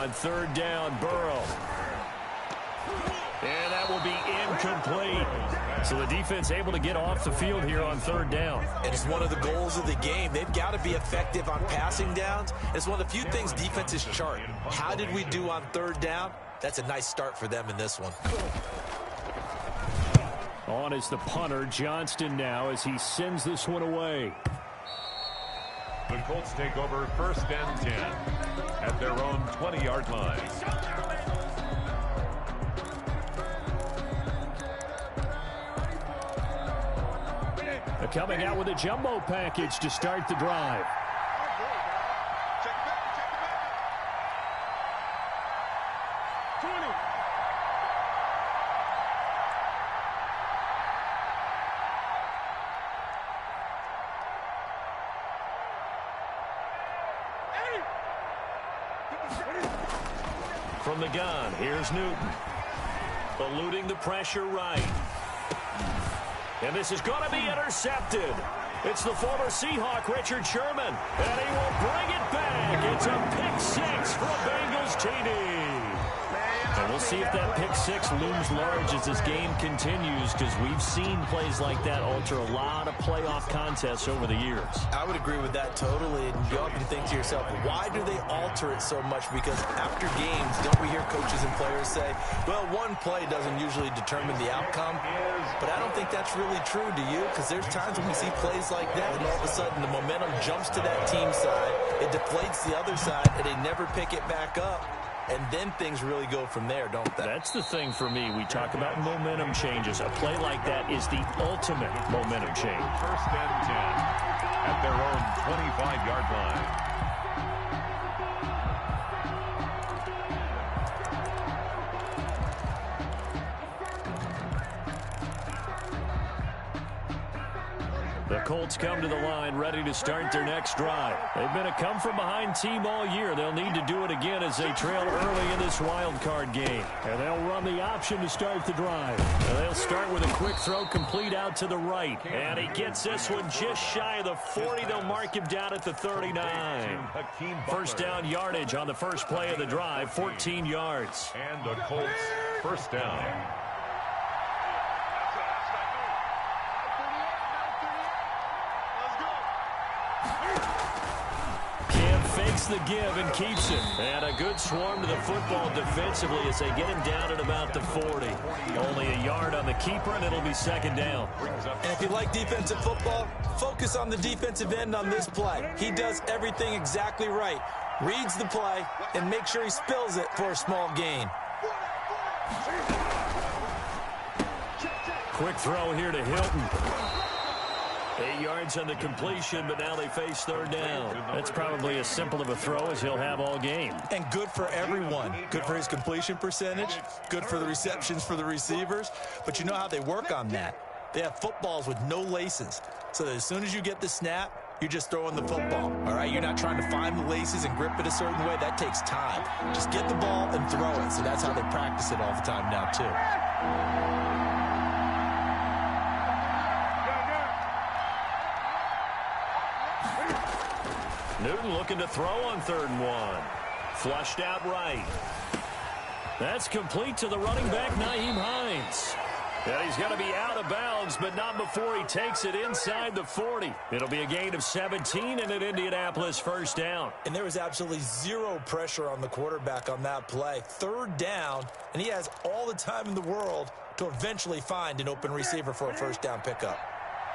on third down. Burrow. And that will be incomplete. So the defense able to get off the field here on third down. And it's one of the goals of the game. They've got to be effective on passing downs. It's one of the few things defenses chart. How did we do on third down? That's a nice start for them in this one. On is the punter, Johnston, now as he sends this one away. The Colts take over first and 10 at their own 20-yard line. They're coming out with a jumbo package to start the drive. From the gun, here's Newton. Eluding the pressure right. And this is going to be intercepted. It's the former Seahawk, Richard Sherman. And he will bring it back. It's a pick six for a Bengals TD. And we'll see if that pick six looms large as this game continues, because we've seen plays like that alter a lot of playoff contests over the years. I would agree with that totally. And you often think to yourself, why do they alter it so much? Because after games, don't we hear coaches and players say, well, one play doesn't usually determine the outcome. But I don't think that's really true, do you? Because there's times when we see plays like that, and all of a sudden the momentum jumps to that team side, it deflates the other side, and they never pick it back up. And then things really go from there, don't they? That's the thing for me. We talk about momentum changes. A play like that is the ultimate momentum change. First and 10 at their own 25-yard line. The Colts come to the line ready to start their next drive. They've been a come-from-behind team all year. They'll need to do it again as they trail early in this wild card game. And they'll run the option to start the drive. And they'll start with a quick throw complete out to the right. And he gets this one just shy of the 40. They'll mark him down at the 39. First down yardage on the first play of the drive, 14 yards. And the Colts first down. Fakes the give and keeps it. And a good swarm to the football defensively as they get him down at about the 40. Only a yard on the keeper, and it'll be second down. And if you like defensive football, focus on the defensive end on this play. He does everything exactly right. Reads the play and makes sure he spills it for a small gain. Quick throw here to Hilton. 8 yards on the completion, but now they face third down. That's probably as simple of a throw as he'll have all game. And good for everyone. Good for his completion percentage. Good for the receptions for the receivers. But you know how they work on that. They have footballs with no laces. So that as soon as you get the snap, you're just throwing the football. All right, you're not trying to find the laces and grip it a certain way. That takes time. Just get the ball and throw it. So that's how they practice it all the time now, too. Newton looking to throw on 3rd and 1. Flushed out right. That's complete to the running back, Nyheim Hines. And he's going to be out of bounds, but not before he takes it inside the 40. It'll be a gain of 17 and an Indianapolis first down. And there was absolutely zero pressure on the quarterback on that play. 3rd down, and he has all the time in the world to eventually find an open receiver for a first down pickup.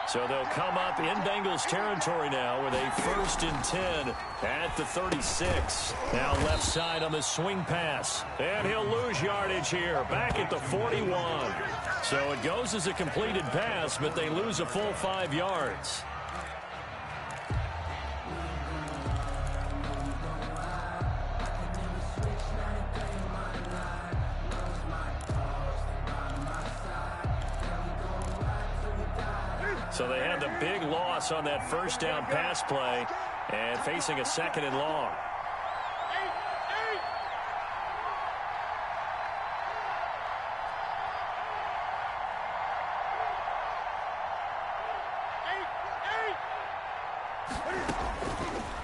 So they'll come up in Bengals territory now with a 1st and 10 at the 36. Now left side on the swing pass. And he'll lose yardage here back at the 41. So it goes as a completed pass, but they lose a full 5 yards. So they had the big loss on that first down pass play and facing a 2nd and long.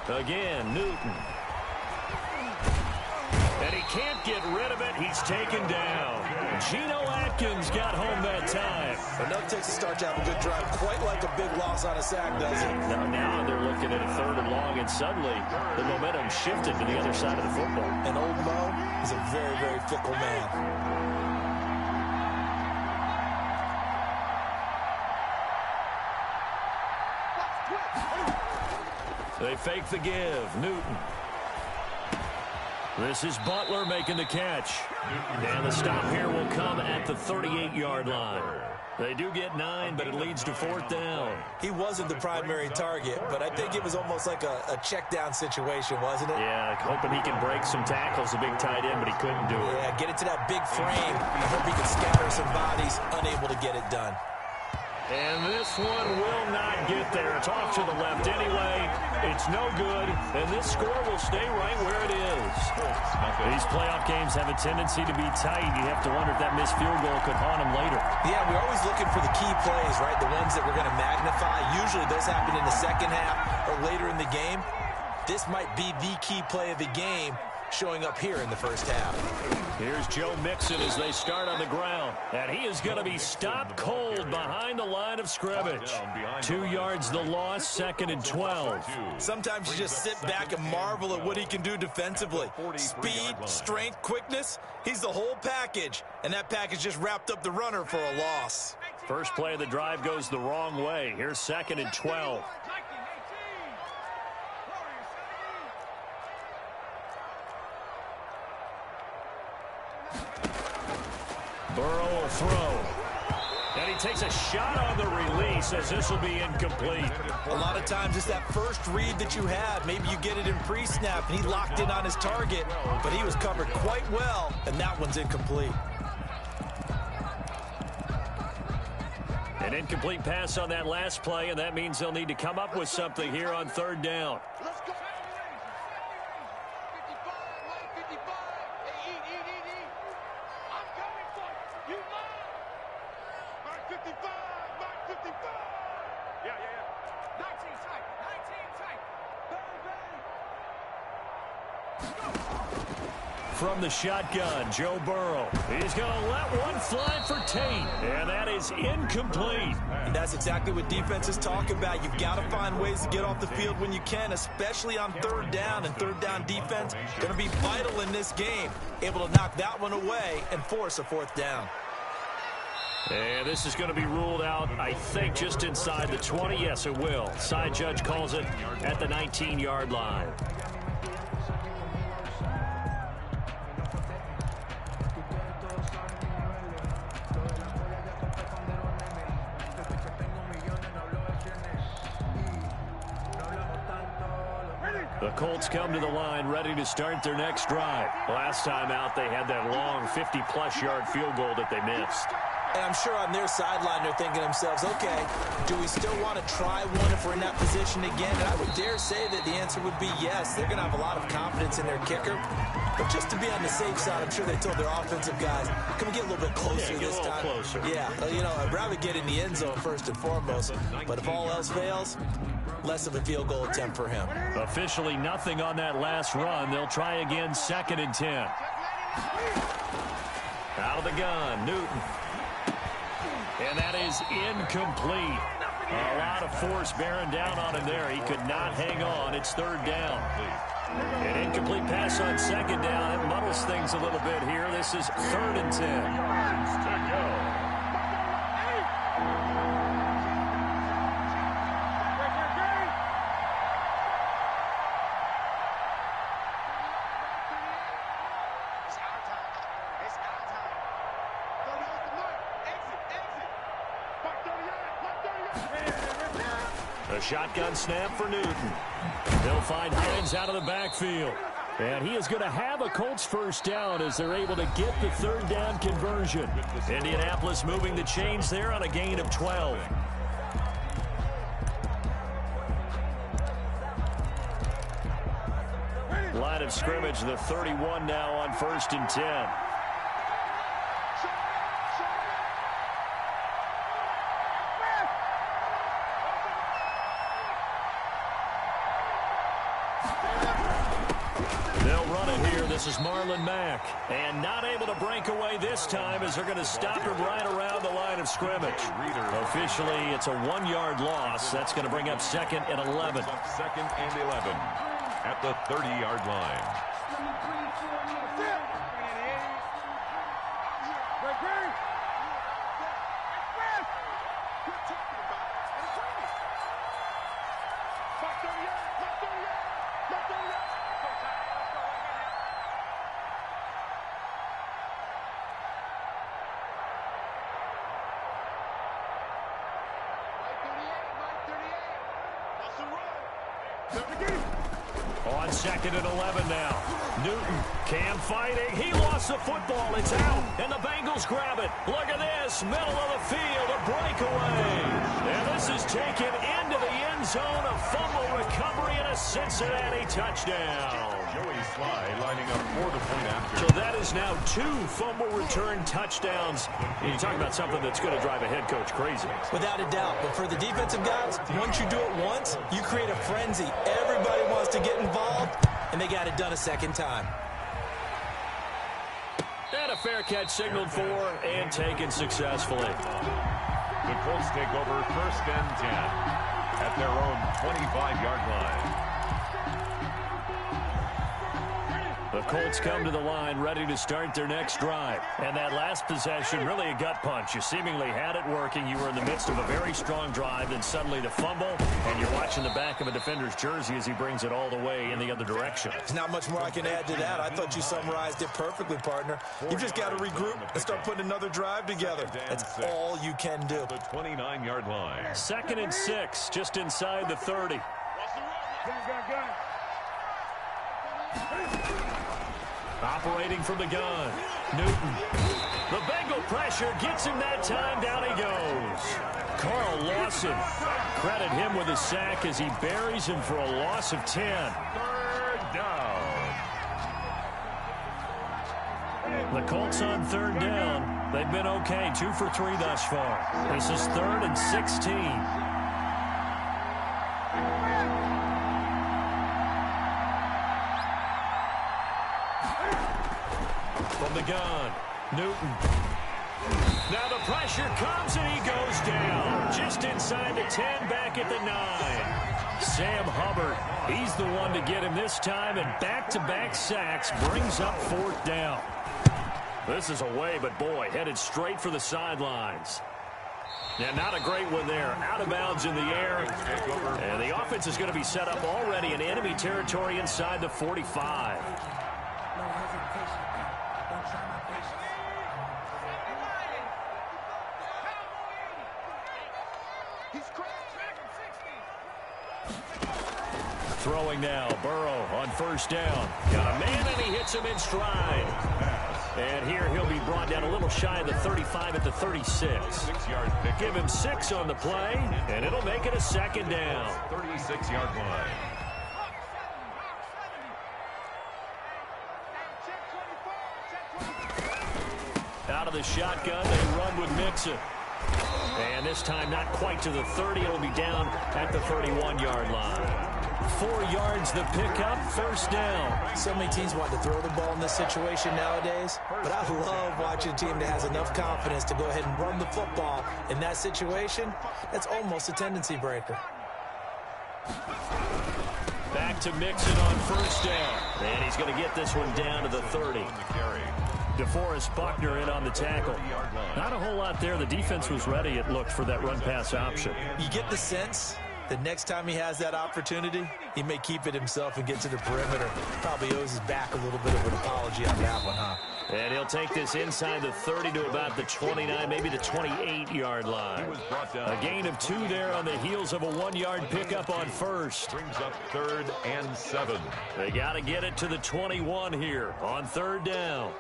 Again, Newton. And he can't get rid of it. He's taken down. Geno Atkins got home that time. Enough takes to start to have a good drive. Quite like a big loss on a sack, does it? Now they're looking at a 3rd and long, and suddenly the momentum shifted to the other side of the football. And old Mo is a very, very fickle man. They fake the give. Newton. This is Butler making the catch. And the stop here will come at the 38-yard line. They do get 9, but it leads to 4th down. He wasn't the primary target, but I think it was almost like a check down situation, wasn't it? Yeah, hoping he can break some tackles, a big tight end, but he couldn't do it. Yeah, get it to that big frame. I hope he can scatter some bodies, unable to get it done. And this one will not get there. It's off to the left anyway. It's no good, and this score will stay right where it is. These playoff games have a tendency to be tight. You have to wonder if that missed field goal could haunt them later. Yeah, we're always looking for the key plays, right? The ones that we're going to magnify. Usually those happen in the second half or later in the game. This might be the key play of the game showing up here in the first half. Here's Joe Mixon as they start on the ground. And he is going to be stopped cold behind the line of scrimmage. 2 yards the loss, 2nd and 12. Sometimes you just sit back and marvel at what he can do defensively. Speed, strength, quickness, he's the whole package. And that package just wrapped up the runner for a loss. First play of the drive goes the wrong way. Here's 2nd and 12. Burrow will throw. And he takes a shot on the release as this will be incomplete. A lot of times it's that first read that you have. Maybe you get it in pre-snap, and he locked in on his target, but he was covered quite well, and that one's incomplete. An incomplete pass on that last play, and that means they'll need to come up with something here on 3rd down. From the shotgun, Joe Burrow. He's going to let one fly for Tate, and that is incomplete. And that's exactly what defenses talk about. You've got to find ways to get off the field when you can, especially on 3rd down. And 3rd down defense going to be vital in this game, able to knock that one away and force a 4th down. And this is going to be ruled out, I think, just inside the 20. Yes, it will. Side judge calls it at the 19-yard line. The Colts come to the line ready to start their next drive. Last time out, they had that long 50-plus yard field goal that they missed. And I'm sure on their sideline they're thinking to themselves, okay, do we still want to try one if we're in that position again? And I would dare say that the answer would be yes. They're going to have a lot of confidence in their kicker. But just to be on the safe side, I'm sure they told their offensive guys, can we get a little bit closer this time? Closer. Yeah, you know, I'd rather get in the end zone first and foremost. But if all else fails, less of a field goal attempt for him. Officially nothing on that last run. They'll try again, 2nd and 10. Out of the gun, Newton. And that is incomplete. A lot of force bearing down on him there. He could not hang on. It's 3rd down. An incomplete pass on 2nd down. It muddles things a little bit here. This is 3rd and 10. A shotgun snap for Newton. They'll find Hines out of the backfield. And he is going to have a Colts 1st down as they're able to get the 3rd down conversion. Indianapolis moving the chains there on a gain of 12. Line of scrimmage, the 31 now on 1st and 10. They'll run it here. This is Marlon Mack. And not able to break away this time as they're going to stop him right around the line of scrimmage. Officially, it's a 1-yard loss. That's going to bring up 2nd and 11. Second and 11 at the 30-yard line. On 2nd and 11 now. Newton, Cam fighting. He lost the football. It's out. And the Bengals grab it. Look at this. Middle of the field. A breakaway. And this is taken into the end zone. A fumble recovery and a Cincinnati touchdown. Joey Sly lining up for the point after. So that is now 2 fumble return touchdowns. You talk about something that's going to drive a head coach crazy. Without a doubt. But for the defensive guys, once you do it once, you create a frenzy. Everybody wants to get involved, and they got it done a second time. And a fair catch signaled for and taken successfully. The Colts take over 1st and 10 at their own 25-yard line. The Colts come to the line ready to start their next drive. And that last possession, really a gut punch. You seemingly had it working. You were in the midst of a very strong drive, then suddenly the fumble, and you're watching the back of a defender's jersey as he brings it all the way in the other direction. There's not much more I can add to that. I thought you summarized it perfectly, partner. You've just got to regroup and start putting another drive together. That's all you can do. The 29-yard line. 2nd and 6, just inside the 30. Operating from the gun. Newton. The Bengal pressure gets him that time. Down he goes. Carl Lawson. Credit him with a sack as he buries him for a loss of 10. 3rd down. The Colts on 3rd down. They've been okay. 2 for 3 thus far. This is 3rd and 16. From the gun, Newton. Now the pressure comes and he goes down. Just inside the 10, back at the 9. Sam Hubbard, he's the one to get him this time, and back-to-back sacks brings up 4th down. This is away, but boy, headed straight for the sidelines. Yeah, not a great one there. Out of bounds in the air. And the offense is going to be set up already in enemy territory inside the 45. Throwing now, Burrow on 1st down. Got a man, and he hits him in stride. And here he'll be brought down a little shy of the 35 at the 36. 6-yard pick. Give him 6 on the play, and it'll make it a 2nd down. 36-yard line. Out of the shotgun, they run with Mixon. And this time not quite to the 30. It'll be down at the 31-yard line. 4 yards the pickup, 1st down. So many teams want to throw the ball in this situation nowadays, but I love watching a team that has enough confidence to go ahead and run the football in that situation. That's almost a tendency breaker. Back to Mixon on 1st down. And he's going to get this one down to the 30. DeForest Buckner in on the tackle. Not a whole lot there. The defense was ready, it looked, for that run-pass option. You get the sense the next time he has that opportunity, he may keep it himself and get to the perimeter. Probably owes his back a little bit of an apology on that one, huh? And he'll take this inside the 30 to about the 29, maybe the 28-yard line. A gain of 2 there on the heels of a 1-yard pickup on 1st. Brings up 3rd and 7. They got to get it to the 21 here on 3rd down.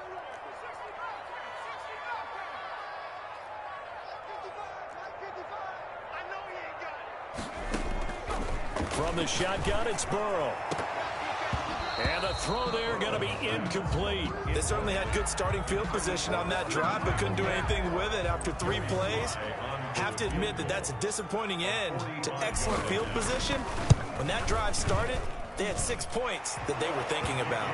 From the shotgun, it's Burrow. And the throw there going to be incomplete. They certainly had good starting field position on that drive, but couldn't do anything with it after 3 plays. Have to admit that that's a disappointing end to excellent field position. When that drive started, They had 6 points that they were thinking about.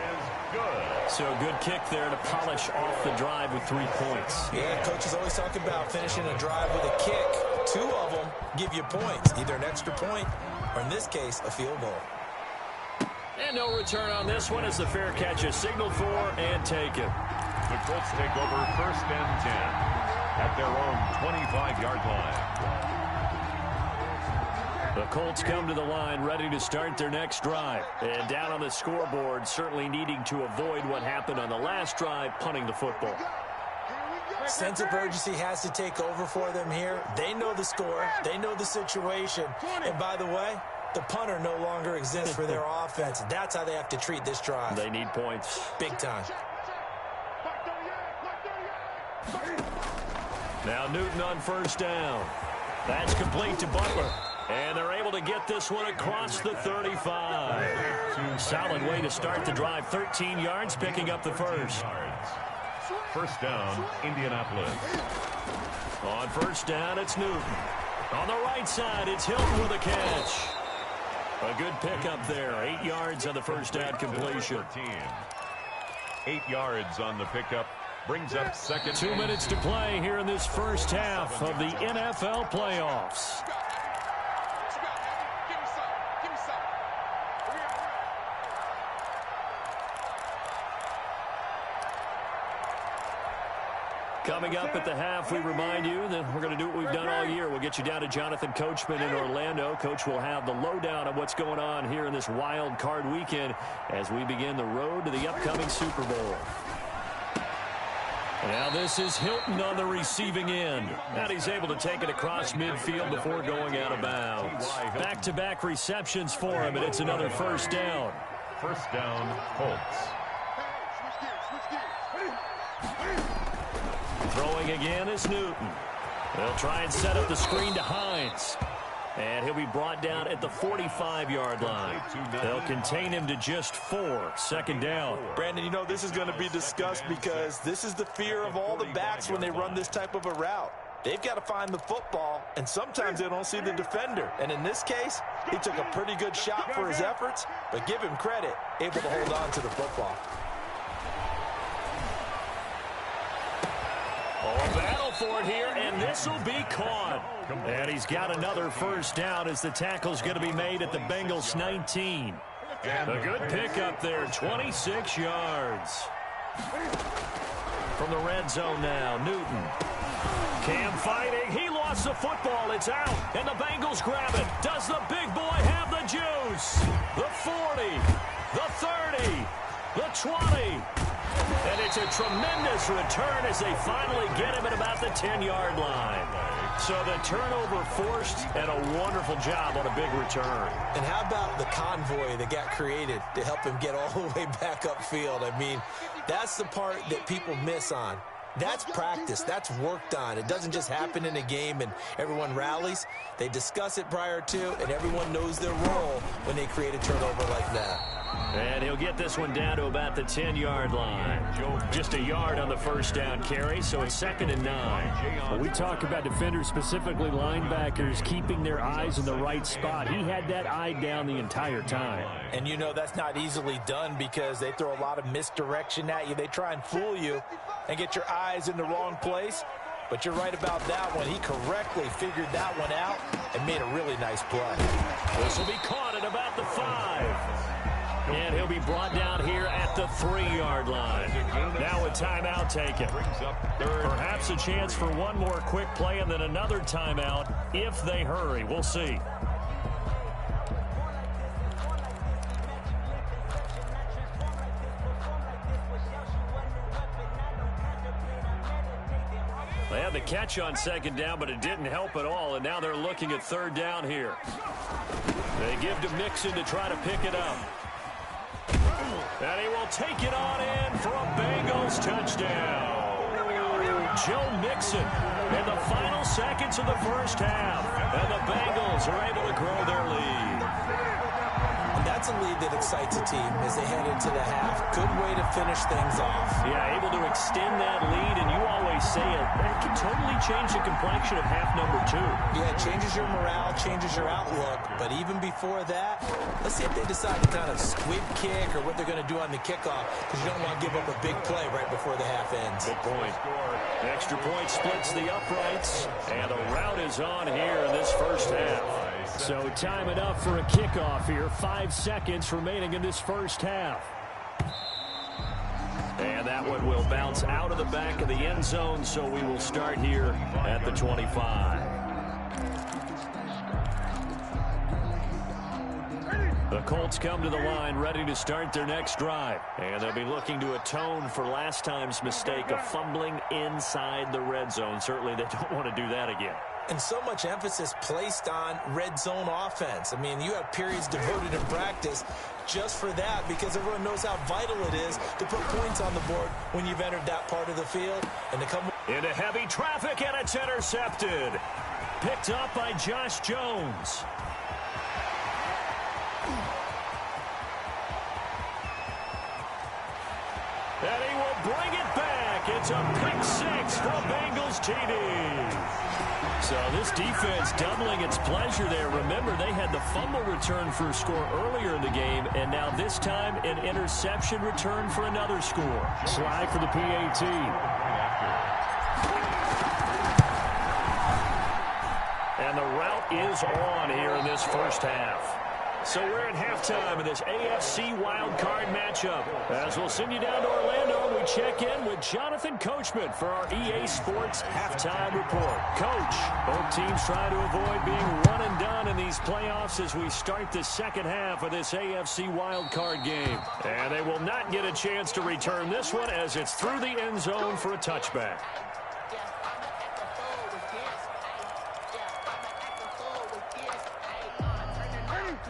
So a good kick there to polish off the drive with 3 points. Yeah, coaches always talk about finishing a drive with a kick. 2 of them give you points, either an extra point or, in this case, a field goal. And no return on this one as the fair catch is signaled for and taken. The Colts take over 1st and 10 at their own 25-yard line. The Colts come to the line ready to start their next drive. And down on the scoreboard, certainly needing to avoid what happened on the last drive, punting the football. Sense of urgency has to take over for them here. They know the score. They know the situation. And by the way, the punter no longer exists for their offense. That's how they have to treat this drive. They need points. Big time. Now Newton on 1st down. That's complete to Butler. And they're able to get this one across the 35. Solid way to start the drive. 13 yards, picking up the first. 1st down, Indianapolis. On 1st down, it's Newton. On the right side, it's Hilton with a catch. A good pickup there. 8 yards on the 1st down completion. 8 yards on the pickup. Brings up 2nd. 2 minutes to play here in this first half of the NFL playoffs. Coming up at the half, we remind you that we're going to do what we've done all year. We'll get you down to Jonathan Coachman in Orlando. Coach will have the lowdown of what's going on here in this wild card weekend as we begin the road to the upcoming Super Bowl. Now this is Hilton on the receiving end. And he's able to take it across midfield before going out of bounds. Back-to-back receptions for him, and it's another 1st down. 1st down, Colts. Throwing again is Newton. They'll try and set up the screen to Hines. And he'll be brought down at the 45-yard line. They'll contain him to just 4. 2nd down. Brandon, you know this is going to be discussed because this is the fear of all the backs when they run this type of a route. They've got to find the football, and sometimes they don't see the defender. And in this case, he took a pretty good shot for his efforts, but give him credit, able to hold on to the football. Oh, a battle for it here, and this will be caught. And he's got another 1st down as the tackle's going to be made at the Bengals 19. A good pickup there, 26 yards. From the red zone now, Newton. Cam fighting. He lost the football. It's out, and the Bengals grab it. Does the big boy have the juice? The 40, the 30, the 20. And it's a tremendous return as they finally get him at about the 10-yard line. So the turnover forced and a wonderful job on a big return. And how about the convoy that got created to help him get all the way back upfield? I mean, that's the part that people miss on. That's practice. That's worked on. It doesn't just happen in a game and everyone rallies. They discuss it prior to, and everyone knows their role when they create a turnover like that. And he'll get this one down to about the 10-yard line. Just a yard on the 1st down carry, so it's 2nd and 9. When we talk about defenders, specifically linebackers, keeping their eyes in the right spot, he had that eye down the entire time. And you know that's not easily done because they throw a lot of misdirection at you. They try and fool you and get your eyes in the wrong place. But you're right about that one. He correctly figured that one out and made a really nice play. This will be caught at about the 5. And he'll be brought down here at the 3-yard line. Now a timeout taken. Perhaps a chance for one more quick play and then another timeout if they hurry. We'll see. They had the catch on 2nd down, but it didn't help at all, and now they're looking at 3rd down here. They give to Mixon to try to pick it up. And he will take it on in for a Bengals touchdown. Joe Mixon in the final seconds of the 1st half. And the Bengals are able to grow their lead. And that's That's a lead that excites a team as they head into the half. Good way to finish things off. Yeah, able to extend that lead, and you always say it can totally change the complexion of half number 2. Yeah, it changes your morale, changes your outlook, but even before that, let's see if they decide to kind of squib kick or what they're going to do on the kickoff, because you don't want to give up a big play right before the half ends. Good point. Extra point splits the uprights, and the rout is on here in this first half. So time it up for a kickoff here. 5 seconds remaining in this first half. And that one will bounce out of the back of the end zone, so we will start here at the 25. The Colts come to the line ready to start their next drive. And they'll be looking to atone for last time's mistake of fumbling inside the red zone. Certainly they don't want to do that again. And so much emphasis placed on red zone offense. I mean, you have periods devoted in practice just for that, because everyone knows how vital it is to put points on the board when you've entered that part of the field. And to come into heavy traffic, and it's intercepted. Picked up by Josh Jones. And he will bring it back. It's a pick 6 for Bengals TD. So this defense doubling its pleasure there. Remember, they had the fumble return for a score earlier in the game, and now this time an interception return for another score. Slide for the PAT. And the route is on here in this first half. So we're at halftime of this AFC wildcard matchup. As we'll send you down to Orlando, we check in with Jonathan Coachman for our EA Sports Halftime Report. Coach, both teams trying to avoid being one and done in these playoffs as we start the second half of this AFC wildcard game. And they will not get a chance to return this one as it's through the end zone for a touchback.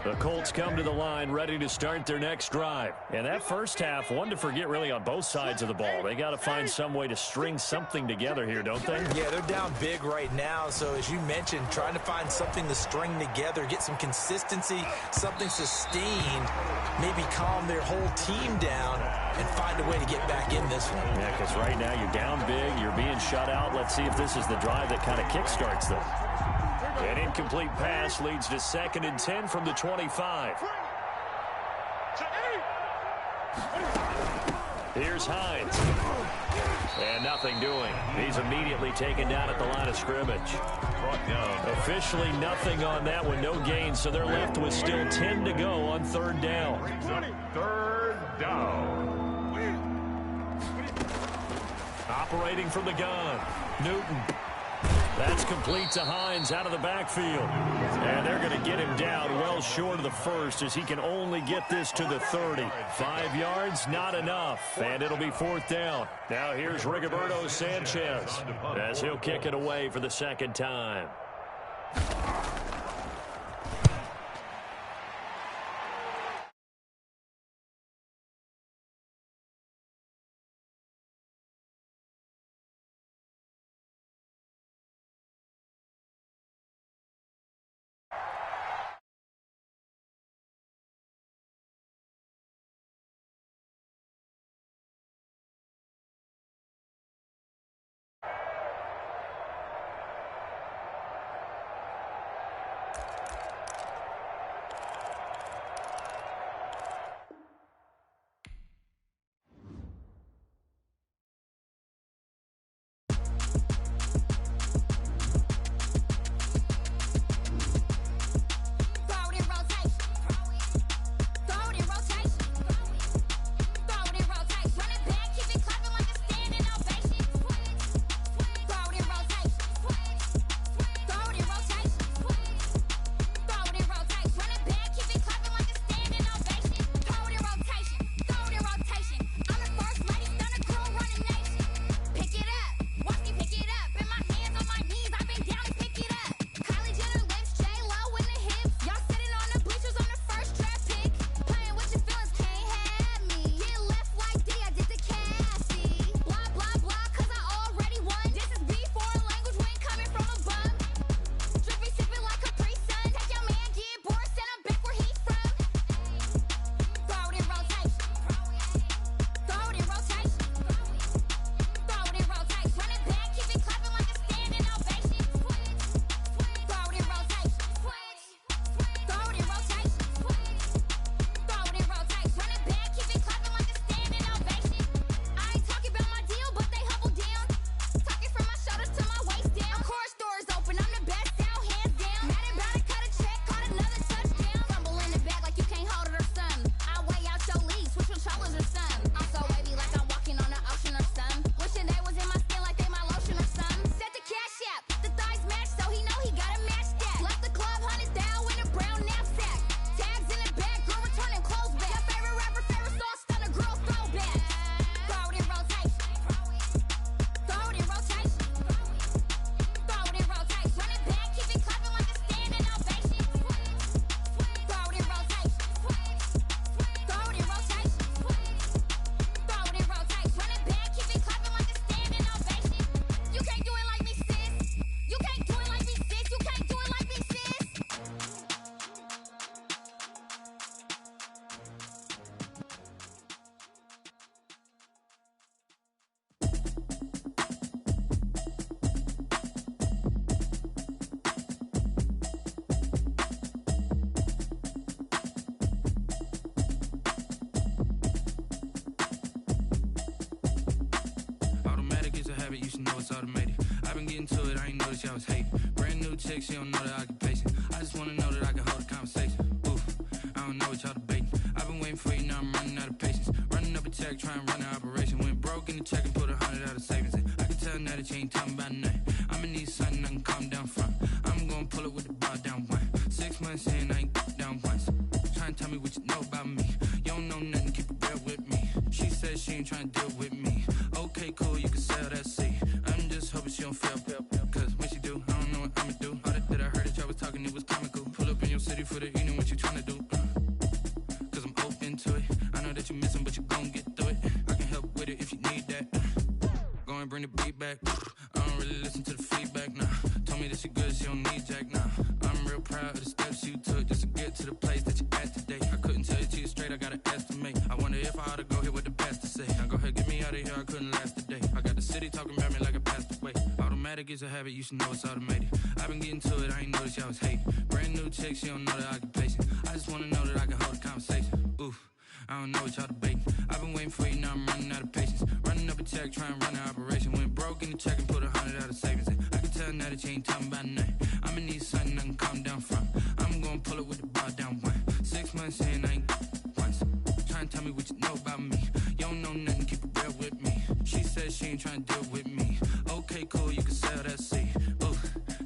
The Colts come to the line ready to start their next drive. And that first half, one to forget really on both sides of the ball. They got to find some way to string something together here, don't they? Yeah, they're down big right now. So as you mentioned, trying to find something to string together, get some consistency, something sustained, maybe calm their whole team down and find a way to get back in this one. Yeah, because right now you're down big, you're being shut out. Let's see if this is the drive that kind of kickstarts them. An incomplete pass leads to 2nd and 10 from the 25. Here's Hines. And nothing doing. He's immediately taken down at the line of scrimmage. Officially nothing on that one, no gain, so they're left with still 10 to go on 3rd down. 3rd down. Operating from the gun, Newton. That's complete to Hines out of the backfield. And they're going to get him down well short of the first as he can only get this to the 30. 5 yards, not enough. And it'll be 4th down. Now here's Rigoberto Sanchez as he'll kick it away for the 2nd time. chick, she don't know that I can patient. I just wanna know that I can hold a conversation. Oof, I don't know what y'all debating. I've been waiting for you, now I'm running out of patience. Running up a check, trying to run an operation. Went broke in the check and put 100 out of savings in. I can tell now that you ain't talking about nothing. I'ma need something I can calm down from. I'm gonna pull it with the bar down one. 6 months in, I ain't down once. Trying to tell me what you know about me. You don't know nothing, keep it real with me. She said she ain't trying to deal with me. Okay, cool, you can sell that seat. I'm just hoping she don't fail. Cause when she do, I don't know what I'ma do. All that I heard that y'all was talking, it was comical. Pull up in your city for the evening, what you trying to do? Cause I'm open to it. I know that you're missing, but you gon' get through it. I can help with it if you need that. Go and bring the beat back. I don't really listen to the feedback, nah. Told me that she good, she don't need Jack, nah. I'm real proud of the steps you took just to get to the place that you at today. I couldn't tell you to you straight, I gotta estimate. I wonder if I ought to go here with the pastor say. Now go ahead, get me out of here, I couldn't last today. I got the city talking about me like I passed away. Automatic is a habit, you should know it's automated. I've been getting to it, I ain't noticed y'all was hating. Brand new chick, she don't know that I can patient. I just wanna know that I can hold a conversation. Oof, I don't know what y'all debating. I've been waiting for you, now I'm running out of patience. Running up a check, trying to run an operation. Went broke in the check and put 100 out of savings in. I can tell now that you ain't talking about nothing. I'ma need something I can calm down from. I'm gonna pull it with the bar down one. 6 months in, I ain't once. Trying to tell me what you know about me. You don't know nothing, keep it real with me. She said she ain't trying to deal with me. Okay, cool, you can sell that seat. Ooh,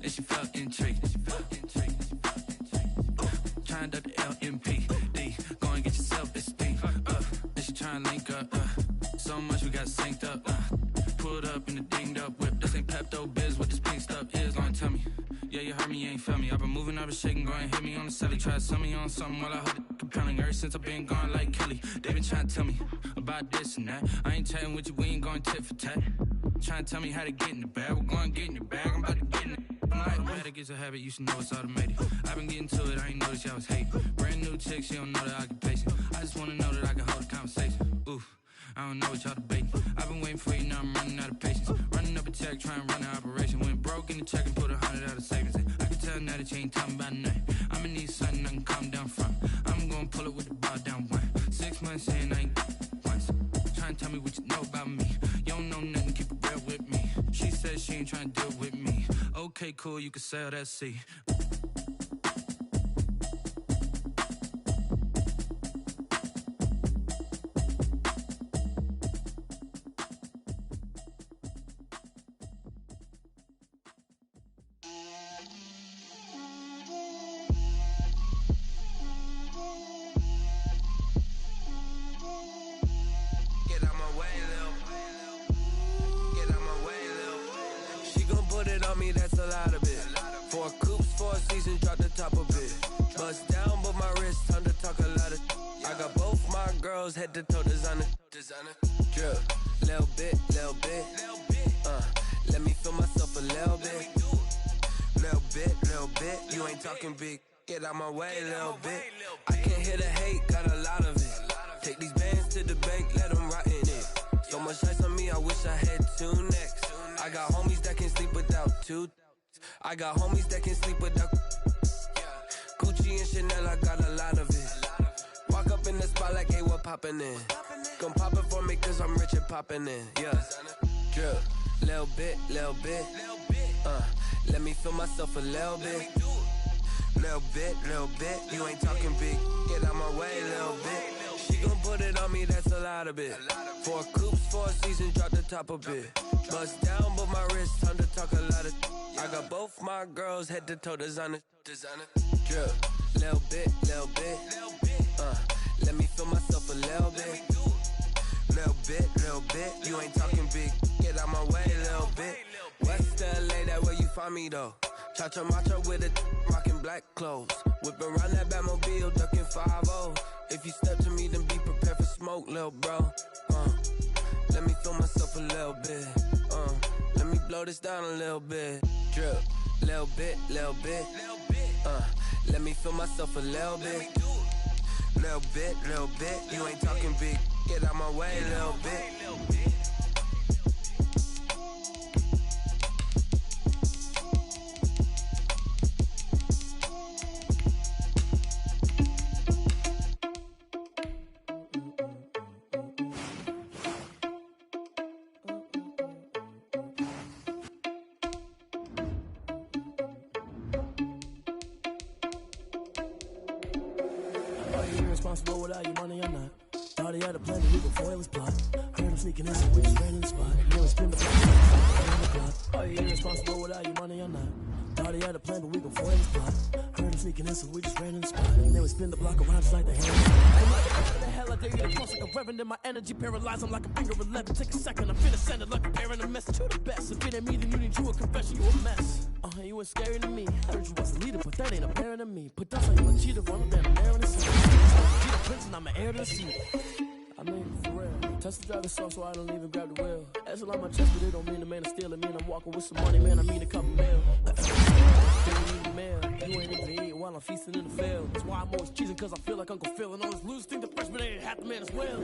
and she felt intrigued. Trying to the LMPD. Go and get yourself esteem. And she trying to link up. So much we got synced up. Pulled up in the dinged up whip. This ain't Pepto Biz, what this pink stuff is. Long tell me. Yeah, you heard me, you ain't felt me. I've been moving, I've been shaking, go and hit me on the celly. Try to sell me on something while I hold it compelling. Ever since I've been gone like Kelly, they been trying to tell me about this and that. I ain't chatting with you, we ain't going tit for tat. Trying to tell me how to get in the bag. We're going to get in the bag, I'm about to get in it. Automatic is a habit, you should know it's automated. I've been getting to it, I ain't noticed y'all was hating. Brand new chick, she don't know that I can patient. I just wanna know that I can hold a conversation. Oof, I don't know what y'all debating. I've been waiting for you, now I'm running out of patience. Running up a check, trying to run an operation. Went broke in the check and put 100 out of savings in. I can tell now that you ain't talking about nothing. I'ma need something I can calm down from. I'm gonna pull it with the bar down one. 6 months in, I ain't once. Trying to tell me what you know about me. You don't know nothing, keep it real with me. She said she ain't trying to deal with me. Okay, cool, you can sell that seat. Head to toe designer, drip, little bit, let me feel myself a little bit, you ain't talking big, get out my way, little bit, I can't hear the hate, got a lot of it, take these bands to the bank, let them rot in it, so much ice on me, I wish I had two necks, I got homies that can sleep without two, I got homies that can sleep without, Gucci and Chanel, I got a lot of it, walk up in the spot like, hey, what poppin' in? Gon' pop it for me cause I'm rich and poppin' in, yeah. Drip, little bit, let me feel myself a little bit. Little bit, you ain't talking big, get out my way, little bit. She gon' put it on me, that's a lot of it. 4 coops, 4 seasons, drop the top a bit. Bust down, but my wrist, time to talk a lot of. I got both my girls, head to toe designer. Drip, little bit, let me feel myself a little bit. Little bit, you ain't talking big, get out my way, little bit. West LA, that where you find me though. Cha-cha macha with a rockin' black clothes. Whip around that Batmobile, ducking 5-0. If you step to me, then be prepared for smoke, little bro. Let me feel myself a little bit. Let me blow this down a little bit. Drip, little bit. Let me feel myself a little bit. Little bit, you ain't talking big, get out my way, little bit. irresponsible without your money or not. Thought he had a plan, but we gon' foil his plot. Heard him sneaking in, so we just ran in the spot. Nearly spin the block. Are you irresponsible without your money or not? Thought he had a plan, but we gon' foil his plot. Heard him sneaking in, so we just ran in the spot. And then we spin the block around just like the hand. What the hell, I dare you to cross like a reverend, and my energy paralyzed. I'm like a finger 11. Take a second, I'm finna send it like a parent, a message to the best. If it ain't me, then you need you a confession, you a mess. You was scary to me. Heard you was a leader, but that ain't apparent to me. Put dust on you, a cheater, one of them, a in the sea. Be the prince, and I'm an heir to the seat. I mean, for real. Test the driver's soft, so I don't even grab the wheel. That's a lot on my chest, but it don't mean the man is stealing. Mean I'm walking with some money, man. I mean a couple mil. You ain't even eating while I'm feasting in the field. That's why I'm always cheesing, cause I feel like Uncle Phil. And all this losers think the freshman ain't half the man as well.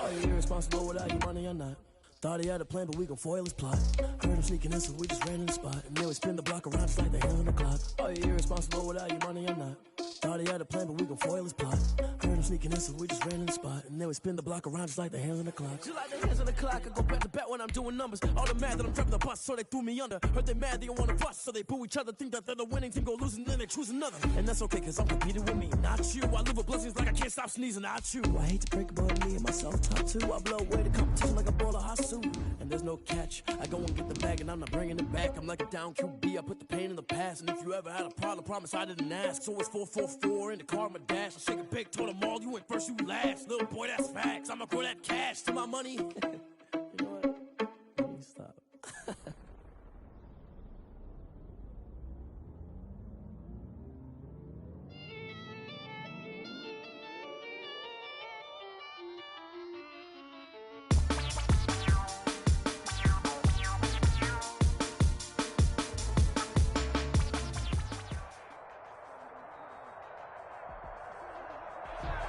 Are you irresponsible without your money or not? Thought he had a plan, but we gon' foil his plot. Heard him sneaking in, so we just ran in the spot. And then we spin the block around just like the hand on the clock. Are you irresponsible without your money or not? Thought he had a plan, but we gon' foil his plot. Heard him sneaking in, so we just ran in the spot. And then we spin the block around just like the hands on the clock. Just like the hands on the clock, I go back to back when I'm doing numbers. All the mad that I'm driving the bus, so they threw me under. Heard they mad, they don't wanna bust, so they boo each other. Think that they're the winning team, go losing, then they choose another. And that's okay, cause I'm competing with me, not you. I live with blessings like I can't stop sneezing, not you. I hate to break about me and myself top two. I blow away the competition like a ball of hot soup. And there's no catch, I go and get the bag and I'm not bringing it back. I'm like a down QB, I put the pain in the past. And if you ever had a problem, promise I didn't ask. So it's 4-4-4 in the car, my dash. I shake a big, told them all, you went first, you last. Little boy, that's facts, I'ma grow that cash to my money. You know what? Let me stop.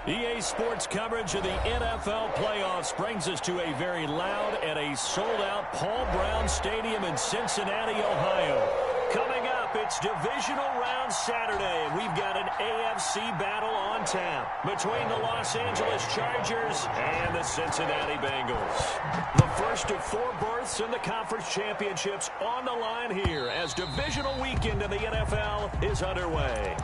EA Sports coverage of the NFL playoffs brings us to a very loud and a sold-out Paul Brown Stadium in Cincinnati, Ohio. Coming up, it's divisional round Saturday, and we've got an AFC battle on tap between the Los Angeles Chargers and the Cincinnati Bengals. The first of 4 berths in the conference championships on the line here as divisional weekend in the NFL is underway.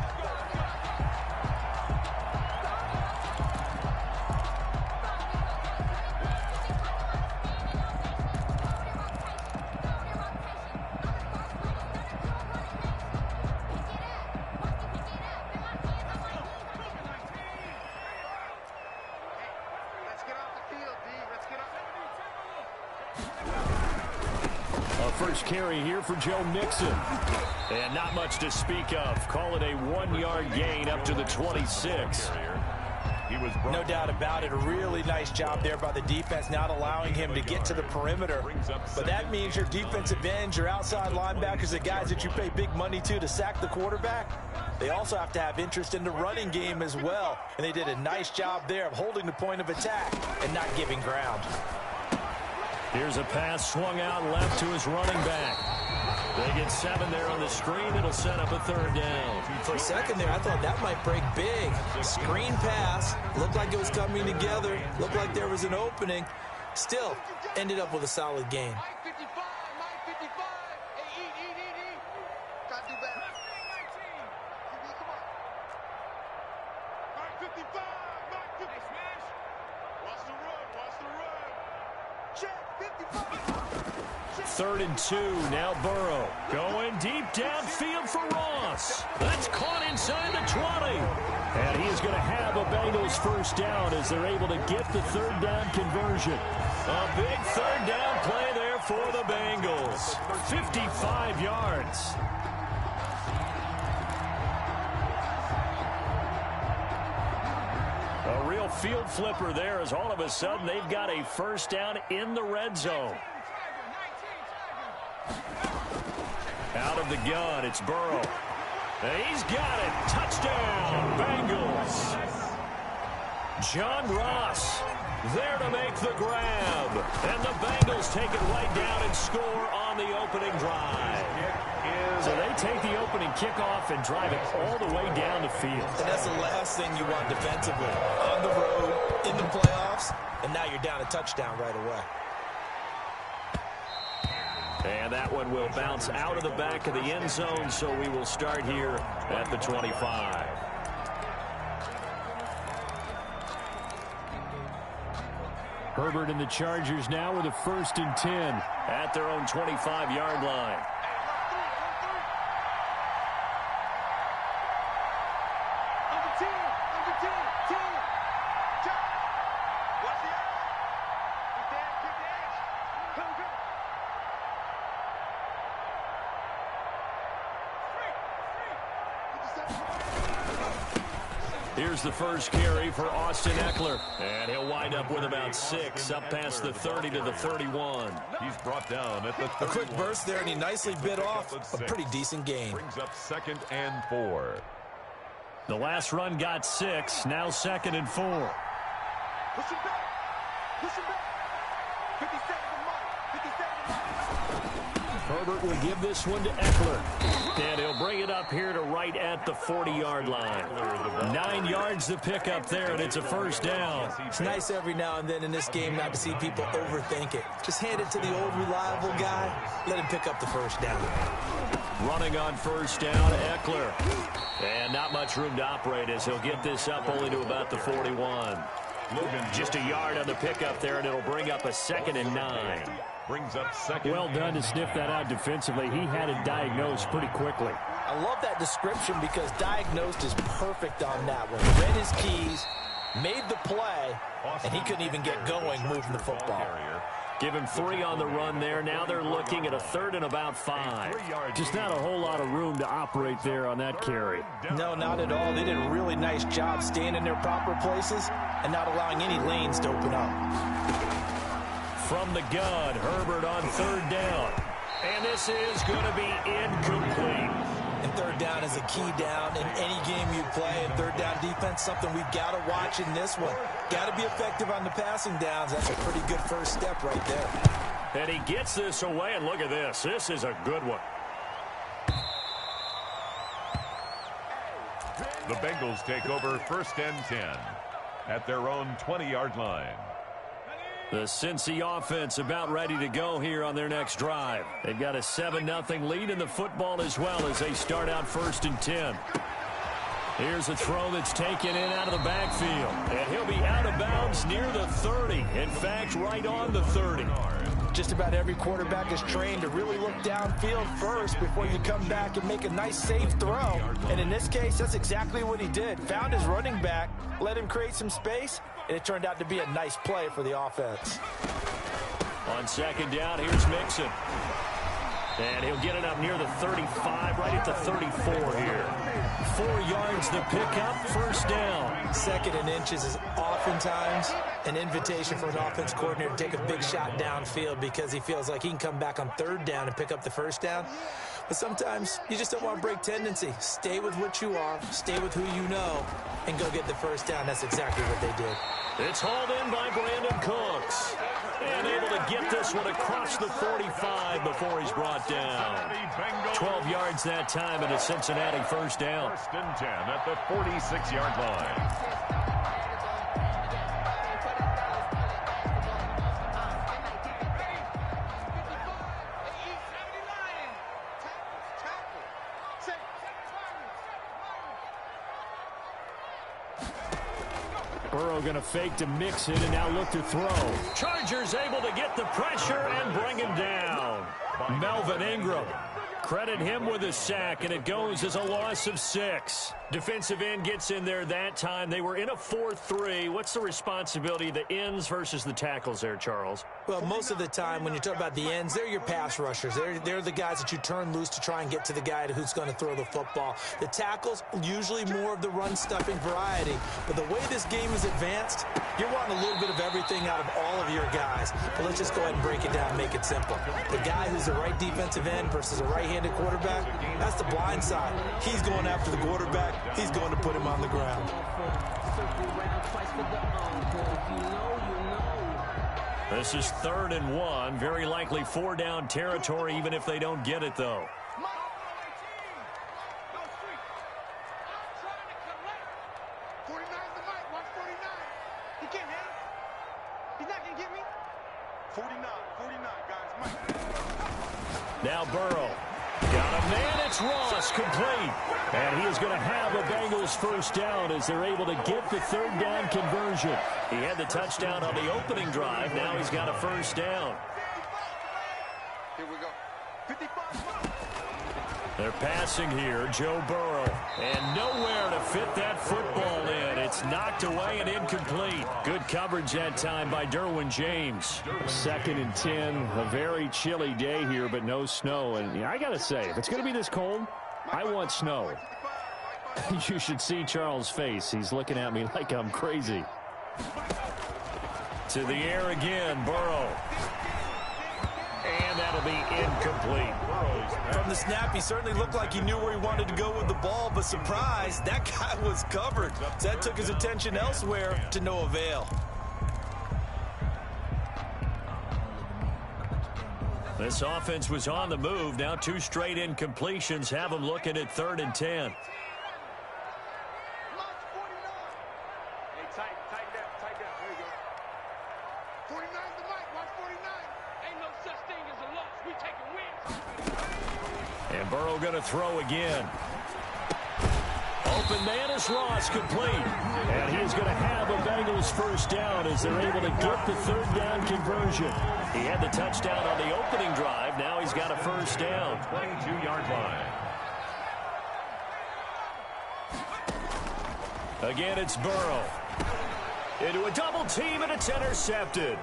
First carry here for Joe Mixon. And not much to speak of. Call it a 1-yard gain up to the 26. No doubt about it. A really nice job there by the defense, not allowing him to get to the perimeter. But that means your defensive ends, your outside linebackers, the guys that you pay big money to sack the quarterback, they also have to have interest in the running game as well. And they did a nice job there of holding the point of attack and not giving ground. Here's a pass swung out left to his running back. They get 7 there on the screen. It'll set up a 3rd down. For a second there, I thought that might break big. Screen pass. Looked like it was coming together. Looked like there was an opening. Still, ended up with a solid gain. Third and 2, now Burrow. Going deep downfield for Ross. That's caught inside the 20. And he is going to have a Bengals first down as they're able to get the 3rd down conversion. A big 3rd down play there for the Bengals. 55 yards. A real field flipper there as all of a sudden they've got a first down in the red zone. Out of the gun, it's Burrow. And he's got it. Touchdown, Bengals. John Ross there to make the grab. And the Bengals take it right down and score on the opening drive. So they take the opening kickoff and drive it all the way down the field. And that's the last thing you want defensively. On the road, in the playoffs, and now you're down a touchdown right away. And that one will bounce out of the back of the end zone, so we will start here at the 25. Herbert and the Chargers now with a 1st and 10 at their own 25-yard line. Here's the first carry for Austin Eckler. And he'll wind up with about 6, up past the 30 to the 31. He's brought down at the 31. A quick burst there, and he nicely bit off a pretty decent gain. Brings up 2nd and 4. The last run got 6, now 2nd and 4. Push him back. Push him back. 50 seconds of mine. 50 seconds of mine. Herbert will give this one to Eckler. And he'll bring it up here to right at the 40-yard line. 9 yards to pick up there, and it's a 1st down. It's nice every now and then in this game not to see people overthink it. Just hand it to the old reliable guy. Let him pick up the 1st down. Running on 1st down, Eckler. And not much room to operate as he'll get this up only to about the 41. Just a yard on the pickup there, and it'll bring up a 2nd and 9. Brings up 2nd. Well done to sniff that out defensively. He had it diagnosed pretty quickly. I love that description because diagnosed is perfect on that one. Read his keys, made the play, and he couldn't even get going moving the football. Give him 3 on the run there. Now they're looking at a 3rd and about 5. Just not a whole lot of room to operate there on that carry. No, not at all. They did a really nice job staying in their proper places and not allowing any lanes to open up. From the gun, Herbert on 3rd down. And this is going to be incomplete. And 3rd down is a key down in any game you play. And 3rd down defense, something we've got to watch in this one. Got to be effective on the passing downs. That's a pretty good first step right there. And he gets this away, and look at this. This is a good one. The Bengals take over 1st and 10 at their own 20-yard line. The Cincy offense about ready to go here on their next drive. They've got a 7-0 lead in the football as well as they start out 1st and 10. Here's a throw that's taken in out of the backfield. And he'll be out of bounds near the 30. In fact, right on the 30. Just about every quarterback is trained to really look downfield first before you come back and make a nice, safe throw. And in this case, that's exactly what he did. Found his running back, let him create some space, and it turned out to be a nice play for the offense. On 2nd down, here's Mixon. And he'll get it up near the 35, right at the 34 here. 4 yards the pickup, 1st down. 2nd and inches is oftentimes an invitation for an offense coordinator to take a big shot downfield because he feels like he can come back on 3rd down and pick up the 1st down. But sometimes you just don't want to break tendency. Stay with what you are, stay with who you know, and go get the 1st down. That's exactly what they did. It's hauled in by Brandon Cooks. And able to get this one across the 45 before he's brought down. 12 yards that time and a Cincinnati 1st down. 1st and 10 at the 46-yard line. Burrow going to fake to mix it and now look to throw. Chargers able to get the pressure and bring him down. Melvin Ingram. Credit him with a sack, and it goes as a loss of 6. Defensive end gets in there that time. They were in a 4-3. What's the responsibility of the ends versus the tackles there, Charles? Well, most of the time when you talk about the ends, they're your pass rushers. They're the guys that you turn loose to try and get to the guy who's going to throw the football. The tackles, usually more of the run-stuffing variety. But the way this game is advanced, you're wanting a little bit of everything out of all of your guys. But let's just go ahead and break it down and make it simple. The guy who's the right defensive end versus a right-handed quarterback, that's the blind side. He's going after the quarterback. He's going to put him on the ground. This is 3rd and 1. Very likely 4-down territory, even if they don't get it, though. Now Burrow. Got a man, it's Ross, complete. And he is going to have a Bengals first down as they're able to get the third down conversion. He had the touchdown on the opening drive. Now he's got a first down. Here we go. 55. They're passing here, Joe Burrow. And nowhere to fit that football in. It's knocked away and incomplete. Good coverage that time by Derwin James. 2nd and 10, a very chilly day here, but no snow. And I got to say, if it's going to be this cold, I want snow. You should see Charles' face. He's looking at me like I'm crazy. To the air again, Burrow. And that'll be incomplete. From the snap, he certainly looked like he knew where he wanted to go with the ball, but surprise, that guy was covered. So that took his attention elsewhere to no avail. This offense was on the move. Now 2 straight incompletions have them looking at 3rd and 10. And Burrow going to throw again. Open man is Ross, complete. And he is going to have a Bengals first down as they're able to get the third down conversion. He had the touchdown on the opening drive. Now he's got a first down. 22-yard line. Again, it's Burrow. Into a double team, and it's intercepted.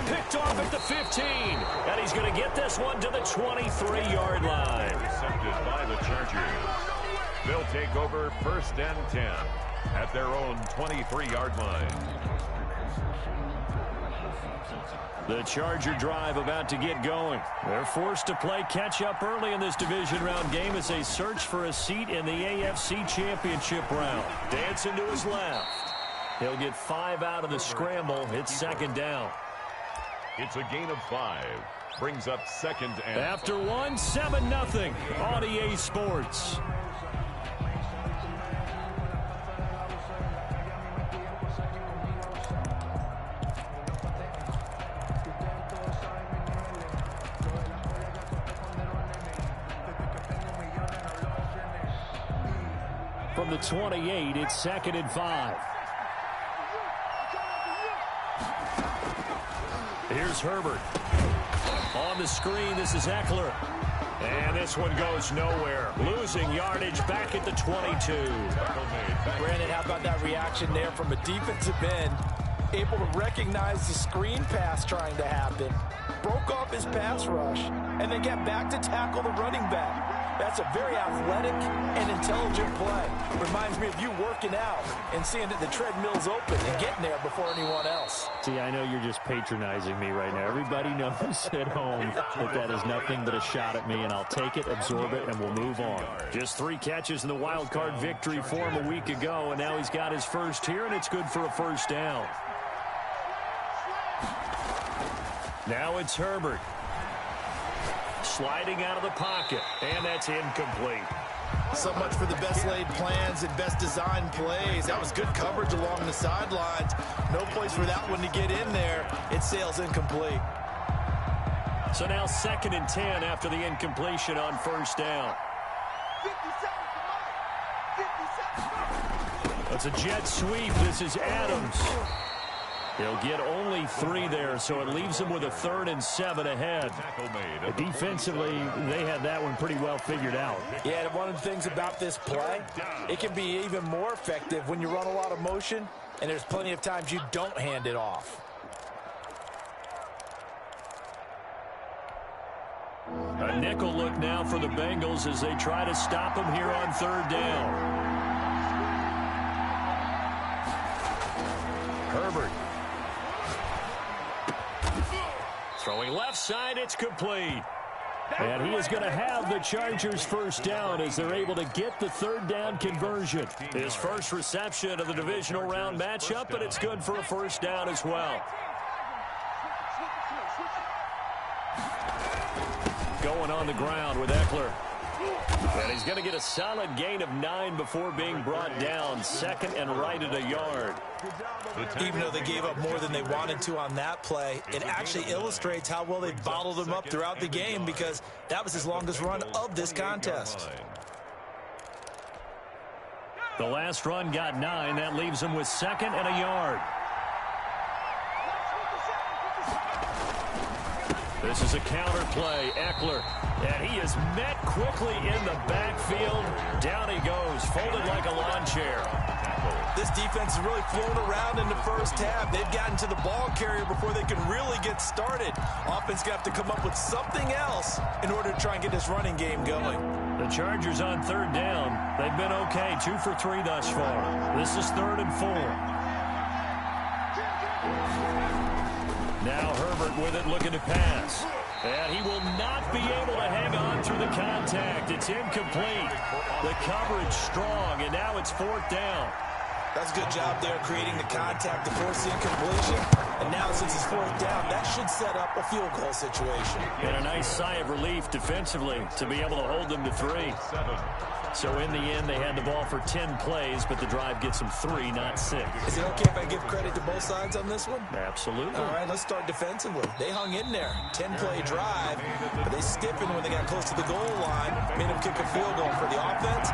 Picked off at the 15. And he's going to get this one to the 23-yard line. Intercepted by the Chargers. They'll take over 1st and 10 at their own 23-yard line. The Charger drive about to get going. They're forced to play catch-up early in this division round game as they search for a seat in the AFC Championship round. Dancing to his left. He'll get 5 out of the scramble. It's 2nd down. It's a gain of 5. Brings up 2nd and... After 1, 7-0 on EA Sports. From the 28, it's 2nd and 5. Here's Herbert. On the screen, this is Eckler. And this one goes nowhere. Losing yardage back at the 22. Brandon, how about that reaction there from a defensive end? Able to recognize the screen pass trying to happen. Broke off his pass rush. And then get back to tackle the running back. That's a very athletic and intelligent play. Reminds me of you working out and seeing that the treadmill's open and getting there before anyone else. See, I know you're just patronizing me right now. Everybody knows at home that is nothing but a shot at me, and I'll take it, absorb it, and we'll move on. Just 3 catches in the wild card victory for him a week ago, and now he's got his first here, and it's good for a first down. Now it's Herbert. Sliding out of the pocket, and that's incomplete. So much for the best laid plans and best designed plays. That was good coverage along the sidelines. No place for that one to get in there. It sails incomplete. So now 2nd and 10 after the incompletion on first down. 57. That's a jet sweep. This is Adams. He'll get only 3 there, so it leaves him with a 3rd and 7 ahead. Defensively, they had that one pretty well figured out. Yeah, one of the things about this play, it can be even more effective when you run a lot of motion, and there's plenty of times you don't hand it off. A nickel look now for the Bengals as they try to stop him here on 3rd down. Herbert. Throwing left side, it's complete. And he is going to have the Chargers first down as they're able to get the 3rd down conversion. His first reception of the divisional round matchup, but it's good for a first down as well. Going on the ground with Eckler. And he's going to get a solid gain of 9 before being brought down. Second and right at a yard. Even though they gave up more than they wanted to on that play, it actually illustrates how well they bottled them up throughout the game, because that was his longest run of this contest. The last run got 9. That leaves him with second and a yard. This is a counter play. Eckler. And he is met quickly in the backfield. Down he goes, folded like a lawn chair. This defense is really flown around in the first half. They've gotten to the ball carrier before they can really get started. Offense going to have to come up with something else in order to try and get this running game going. The Chargers on third down. They've been okay, 2 for 3 thus far. This is 3rd and 4. Now Herbert with it, looking to pass. And he will not be able to hang on through the contact. It's incomplete. The coverage strong, and now it's 4th down. That's a good job there creating the contact to force the incompletion. And now since it's 4th down, that should set up a field goal situation. And a nice sigh of relief defensively to be able to hold them to 3. So in the end, they had the ball for 10 plays, but the drive gets them 3, not 6. Is it okay if I give credit to both sides on this one? Absolutely. All right, let's start defensively. They hung in there. 10-play drive, but they stiffened when they got close to the goal line, made them kick a field goal. For the offense,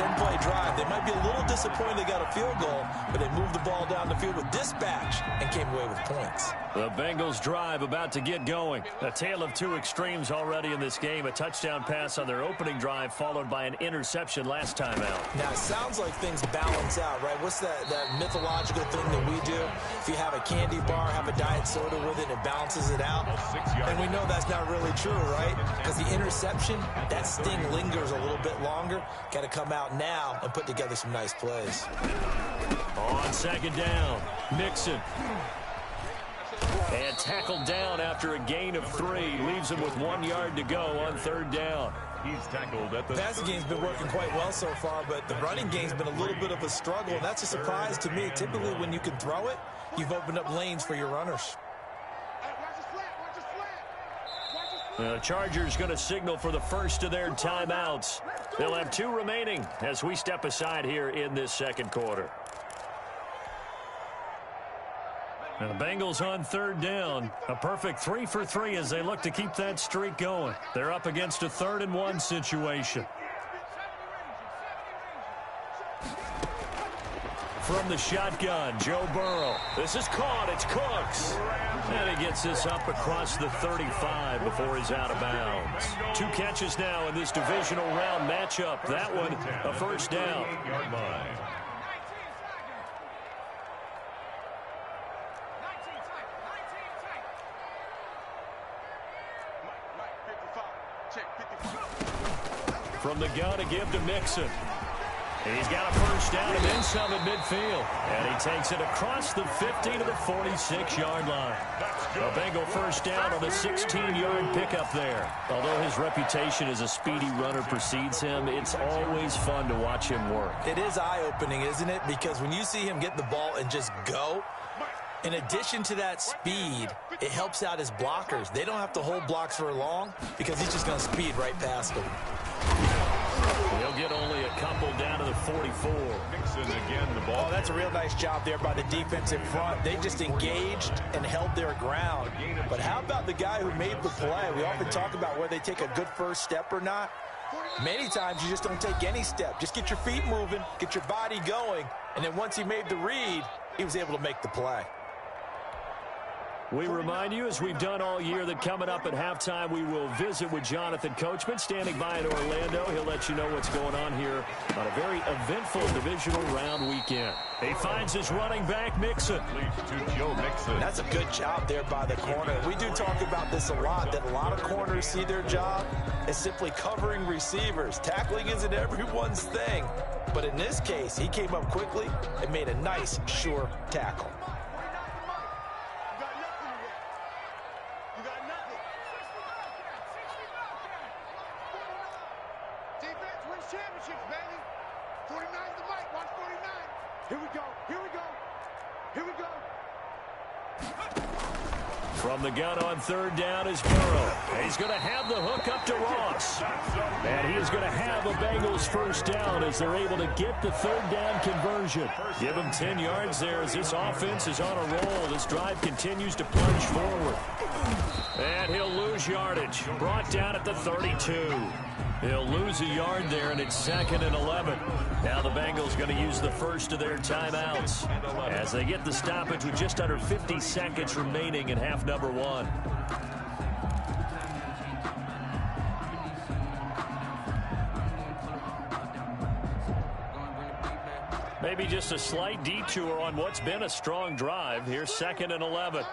10-play drive. They might be a little disappointed they got a field goal, but they moved the ball down the field with dispatch and came away with points. The Bengals drive about to get going. A tale of 2 extremes already in this game. A touchdown pass on their opening drive, followed by an interception last time out. Now, it sounds like things balance out, right? What's that mythological thing that we do? If you have a candy bar, have a diet soda with it, it balances it out. And we know that's not really true, right? Because the interception, that sting lingers a little bit longer. Got to come out now and put together some nice plays. On second down, Mixon. And tackled down after a gain of 3. Leaves him with 1 yard to go on 3rd down. He's tackled at the... The passing game's been working quite well so far, but the running game's been a little bit of a struggle, and that's a surprise to me. Typically, when you can throw it, you've opened up lanes for your runners. The Chargers going to signal for the first of their timeouts. They'll have 2 remaining as we step aside here in this second quarter. And the Bengals on 3rd down. A perfect 3 for 3 as they look to keep that streak going. They're up against a 3rd and 1 situation. From the shotgun, Joe Burrow. This is caught. It's Cooks. And he gets this up across the 35 before he's out of bounds. 2 catches now in this divisional round matchup. That one, a first down. From the gun to give to Mixon. He's got a first down and then some at midfield. And he takes it across the 50 to the 46-yard line. A Bengal first down on a 16-yard pickup there. Although his reputation as a speedy runner precedes him, it's always fun to watch him work. It is eye-opening, isn't it? Because when you see him get the ball and just go, in addition to that speed, it helps out his blockers. They don't have to hold blocks for long because he's just going to speed right past them. He'll get only a couple down to the 44. Mixon again, the ball. Oh, that's a real nice job there by the defensive front. They just engaged and held their ground. But how about the guy who made the play? We often talk about whether they take a good first step or not. Many times you just don't take any step. Just get your feet moving, get your body going, and then once he made the read, he was able to make the play. We remind you, as we've done all year, that coming up at halftime, we will visit with Jonathan Coachman, standing by in Orlando. He'll let you know what's going on here on a very eventful divisional round weekend. He finds his running back, Mixon. To Joe Mixon. That's a good job there by the corner. We do talk about this a lot, that a lot of corners see their job as simply covering receivers. Tackling isn't everyone's thing. But in this case, he came up quickly and made a nice, sure tackle. From the gun on third down is Burrow. He's going to have the hook up to Ross. And he is going to have a Bengals first down as they're able to get the third down conversion. Give him 10 yards there as this offense is on a roll. This drive continues to plunge forward. And he'll lose yardage. Brought down at the 32. He'll lose a yard there, and it's 2nd and 11. Now the Bengals going to use the first of their timeouts as they get the stoppage with just under 50 seconds remaining in half number 1. Maybe just a slight detour on what's been a strong drive. Here's 2nd and 11.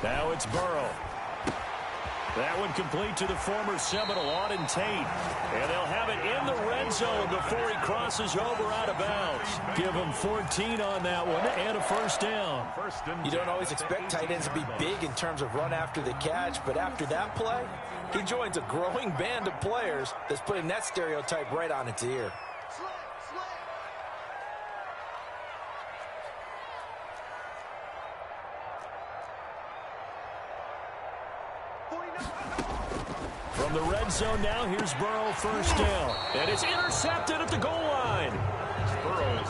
Now it's Burrow. That one complete to the former Seminole, Auden Tate. And they'll have it in the red zone before he crosses over out of bounds. Give him 14 on that one and a first down. You don't always expect tight ends to be big in terms of run after the catch, but after that play, he joins a growing band of players that's putting that stereotype right on its ear. From the red zone now, here's Burrow first down. And it's intercepted at the goal line.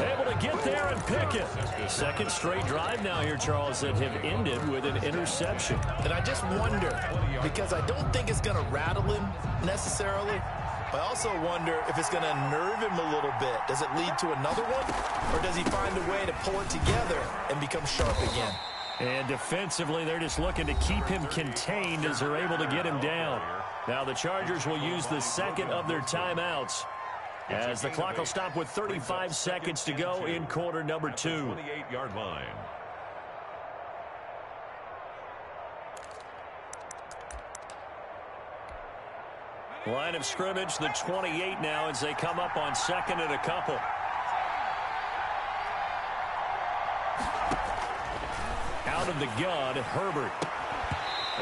Able to get there and pick it. Second straight drive now here, Charles, that have ended with an interception. And I just wonder, because I don't think it's going to rattle him necessarily, I also wonder if it's going to unnerve him a little bit. Does it lead to another one? Or does he find a way to pull it together and become sharp again? And defensively, they're just looking to keep him contained as they're able to get him down. Now the Chargers will use the second of their timeouts as the clock will stop with 35 seconds to go in quarter number 2. 28-yard line. Line of scrimmage, the 28 now as they come up on 2nd and a couple. Out of the gun, Herbert.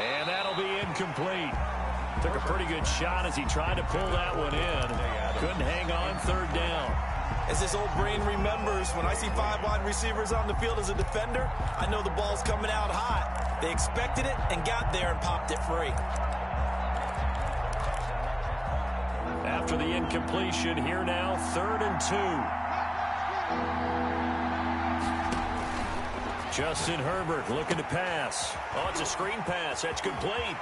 And that'll be incomplete. Took a pretty good shot as he tried to pull that one in. Couldn't hang on, third down. As this old brain remembers, when I see 5 wide receivers on the field as a defender, I know the ball's coming out hot. They expected it and got there and popped it free. After the incompletion, here now, 3rd and 2. Justin Herbert looking to pass. Oh, it's a screen pass. That's complete.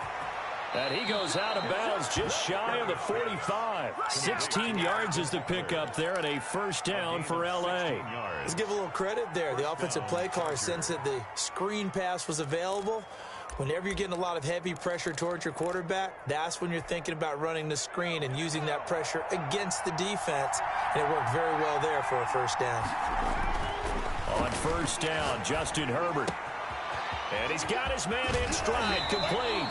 And he goes out of bounds just shy of the 45. 16 yards is the pickup there and a first down for L.A. Let's give a little credit there. The offensive play caller sensed that the screen pass was available. Whenever you're getting a lot of heavy pressure towards your quarterback, that's when you're thinking about running the screen and using that pressure against the defense. And it worked very well there for a first down. On first down, Justin Herbert. And he's got his man in stride, complete.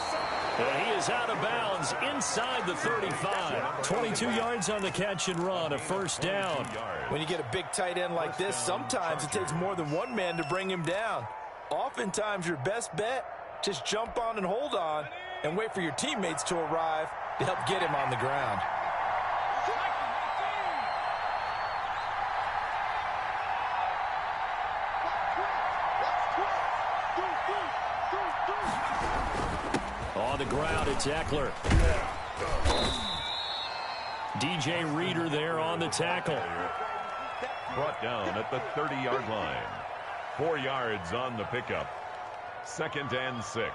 And he is out of bounds inside the 35. 22 yards on the catch and run, a first down. When you get a big tight end like this, sometimes it takes more than one man to bring him down. Oftentimes, your best bet, just jump on and hold on and wait for your teammates to arrive to help get him on the ground. On the ground, it's Eckler. DJ Reader there on the tackle. Brought down at the 30-yard line. 4 yards on the pickup. 2nd and 6.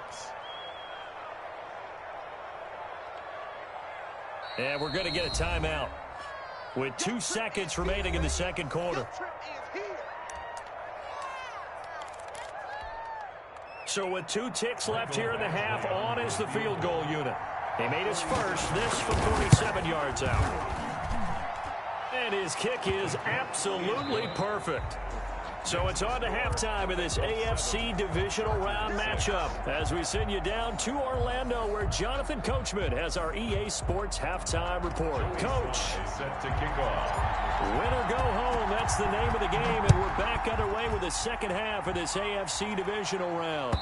And we're going to get a timeout with 2 seconds remaining in the second quarter. So with 2 ticks left here in the half, on is the field goal unit. He made his first, this from 47 yards out. And his kick is absolutely perfect. So it's on to halftime in this AFC divisional round matchup as we send you down to Orlando where Jonathan Coachman has our EA Sports halftime report. Coach. Set to kick off. Win or go home, that's the name of the game, and we're back underway with the second half of this AFC divisional round.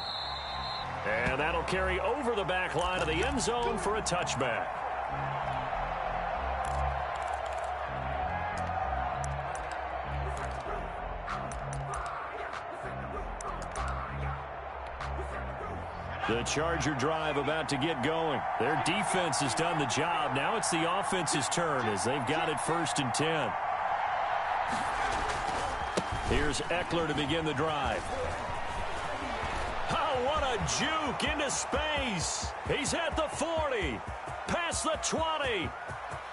And that'll carry over the back line of the end zone for a touchback. The Charger drive about to get going. Their defense has done the job. Now it's the offense's turn as they've got it 1st and 10. Here's Eckler to begin the drive. Oh, what a juke into space. He's at the 40, past the 20,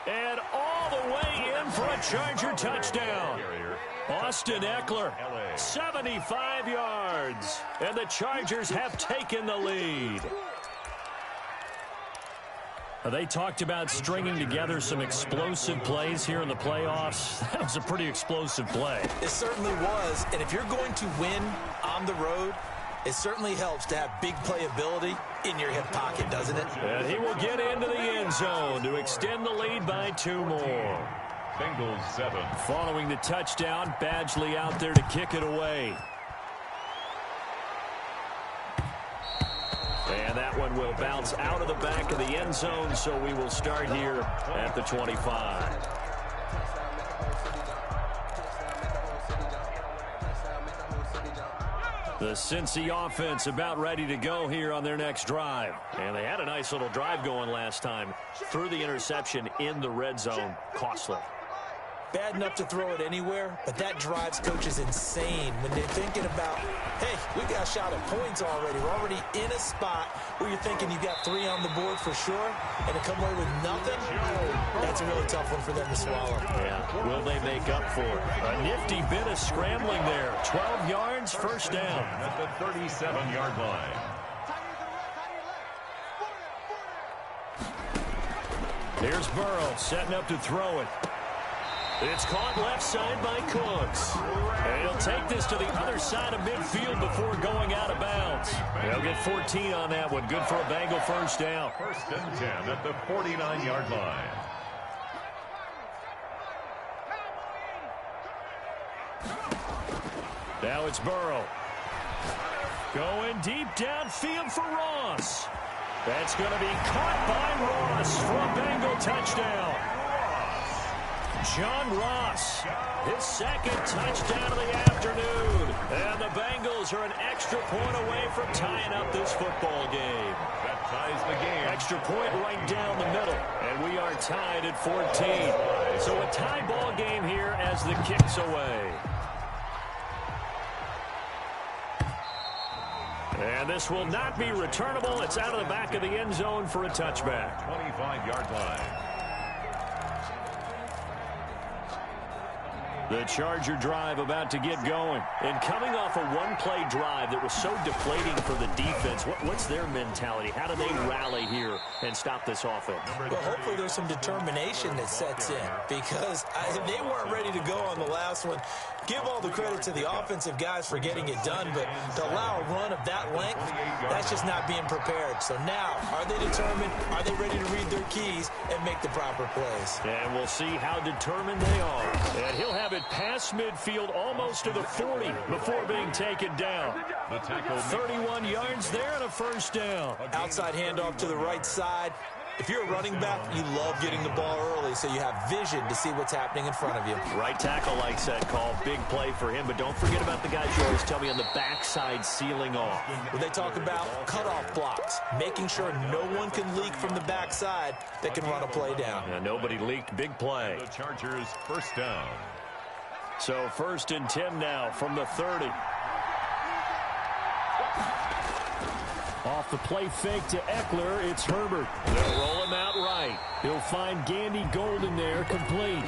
and all the way in for a Charger touchdown. Austin Eckler, 75 yards, and the Chargers have taken the lead. They talked about stringing together some explosive plays here in the playoffs. That was a pretty explosive play. It certainly was, and if you're going to win on the road, it certainly helps to have big playability in your hip pocket, doesn't it? And he will get into the end zone to extend the lead by 2 more. Bengals 7. Following the touchdown, Badgley out there to kick it away. And that one will bounce out of the back of the end zone, so we will start here at the 25. The Cincy offense about ready to go here on their next drive. And they had a nice little drive going last time. Threw the interception in the red zone. Costly. Bad enough to throw it anywhere, but that drives coaches insane when they're thinking about, hey, we got a shot at points already. We're already in a spot where you're thinking you got 3 on the board for sure, and to come away with nothing, that's a really tough one for them to swallow. Yeah, will they make up for it? A nifty bit of scrambling there. 12 yards, 1st down. At the 37-yard line. Here's Burrow setting up to throw it. It's caught left side by Cooks. And he'll take this to the other side of midfield before going out of bounds. They'll get 14 on that one. Good for a Bengal 1st down. 1st and 10 at the 49-yard line. Now it's Burrow. Going deep downfield for Ross. That's going to be caught by Ross for a Bengal touchdown. John Ross, his 2nd touchdown of the afternoon. And the Bengals are an extra point away from tying up this football game. That ties the game. Extra point right down the middle. And we are tied at 14. So a tie ball game here as the kick's away. And this will not be returnable. It's out of the back of the end zone for a touchback. 25-yard line. The Charger drive about to get going. And coming off a one-play drive that was so deflating for the defense, what's their mentality? How do they rally here and stop this offense? Well, hopefully there's some determination that sets in because they weren't ready to go on the last one. Give all the credit to the offensive guys for getting it done, but to allow a run of that length, that's just not being prepared. So now, are they determined? Are they ready to read their keys and make the proper plays? And we'll see how determined they are. And he'll have it past midfield almost to the 40 before being taken down. The tackle 31 yards there and a 1st down. Outside handoff to the right side. If you're a running back, you love getting the ball early so you have vision to see what's happening in front of you. Right tackle likes that call. Big play for him, but don't forget about the guys you always tell me on the backside sealing off. When they talk about cutoff blocks, making sure no one can leak from the backside that can run a play down. Yeah, nobody leaked. Big play. The Chargers 1st down. So 1st and 10 now from the 30. Off the play fake to Eckler, it's Herbert. They'll roll him out right. He'll find Gandy Golden there, complete.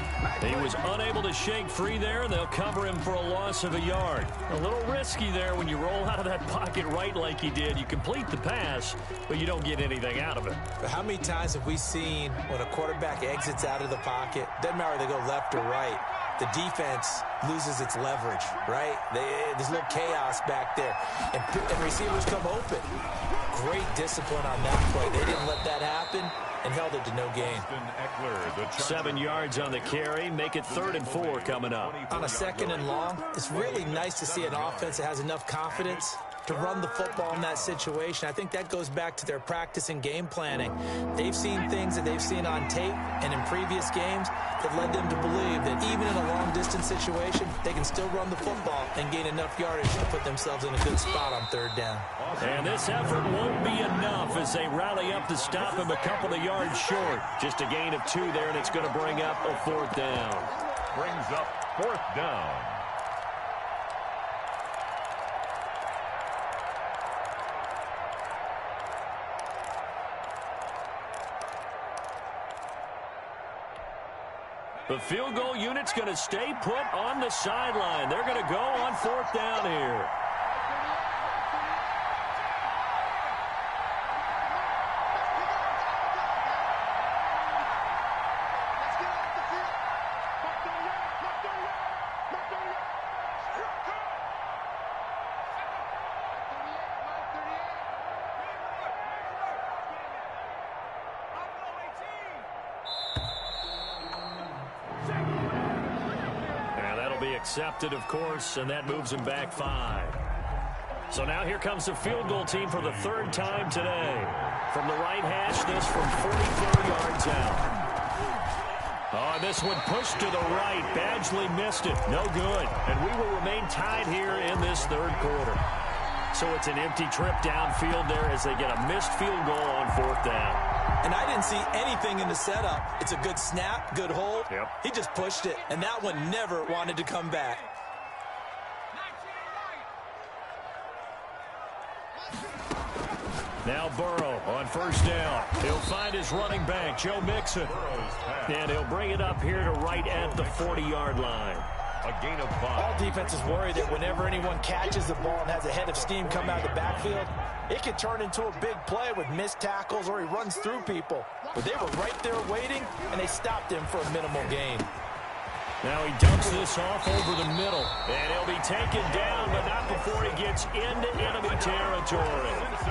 He was unable to shake free there, and they'll cover him for a loss of a yard. A little risky there when you roll out of that pocket right like he did. You complete the pass, but you don't get anything out of it. But how many times have we seen when a quarterback exits out of the pocket, doesn't matter if they go left or right, the defense loses its leverage, right? There's a little chaos back there, and receivers come open. Great discipline on that play. They didn't let that happen and held it to no gain. 7 yards on the carry. Make it 3rd and 4 coming up. On a 2nd and long, it's really nice to see an offense that has enough confidence to run the football in that situation. I think that goes back to their practice and game planning. They've seen things that they've seen on tape and in previous games that led them to believe that even in a long-distance situation, they can still run the football and gain enough yardage to put themselves in a good spot on third down. And this effort won't be enough as they rally up to stop him a couple of yards short. Just a gain of 2 there, and it's going to bring up a 4th down. Brings up 4th down. The field goal unit's going to stay put on the sideline. They're going to go on 4th down here. Accepted, of course, and that moves him back 5. So now here comes the field goal team for the 3rd time today. From the right hash, this from 44 yards out. Oh, this one pushed to the right. Badgley missed it. No good. And we will remain tied here in this 3rd quarter. So it's an empty trip downfield there as they get a missed field goal on 4th down. And I didn't see anything in the setup. It's a good snap, good hold. Yep. He just pushed it, and that one never wanted to come back. Now Burrow on 1st down. He'll find his running back, Joe Mixon. And he'll bring it up here to right at the 40-yard line. A gain of 5. All defenses worry that whenever anyone catches the ball and has a head of steam come out of the backfield, it can turn into a big play with missed tackles or he runs through people. But they were right there waiting, and they stopped him for a minimal gain. Now he dumps this off over the middle. And he'll be taken down, but not before he gets into enemy territory.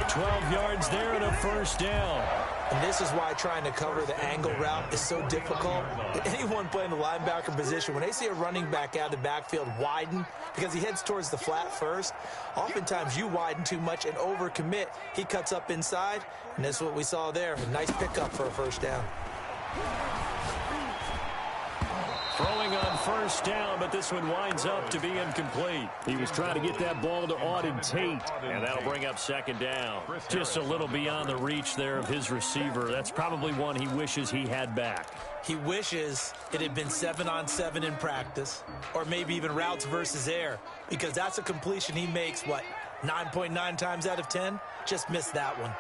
12 yards there and a 1st down. And this is why trying to cover the angle route is so difficult. Anyone playing the linebacker position, when they see a running back out of the backfield widen because he heads towards the flat first, oftentimes you widen too much and overcommit. He cuts up inside, and that's what we saw there. A nice pickup for a 1st down. Throwing on 1st down, but this one winds up to be incomplete. He was trying to get that ball to Auden Tate, and that'll bring up 2nd down. Just a little beyond the reach there of his receiver. That's probably one he wishes he had back. He wishes it had been 7-on-7 in practice, or maybe even routes versus air, because that's a completion he makes, 9.9 times out of 10? Just missed that one.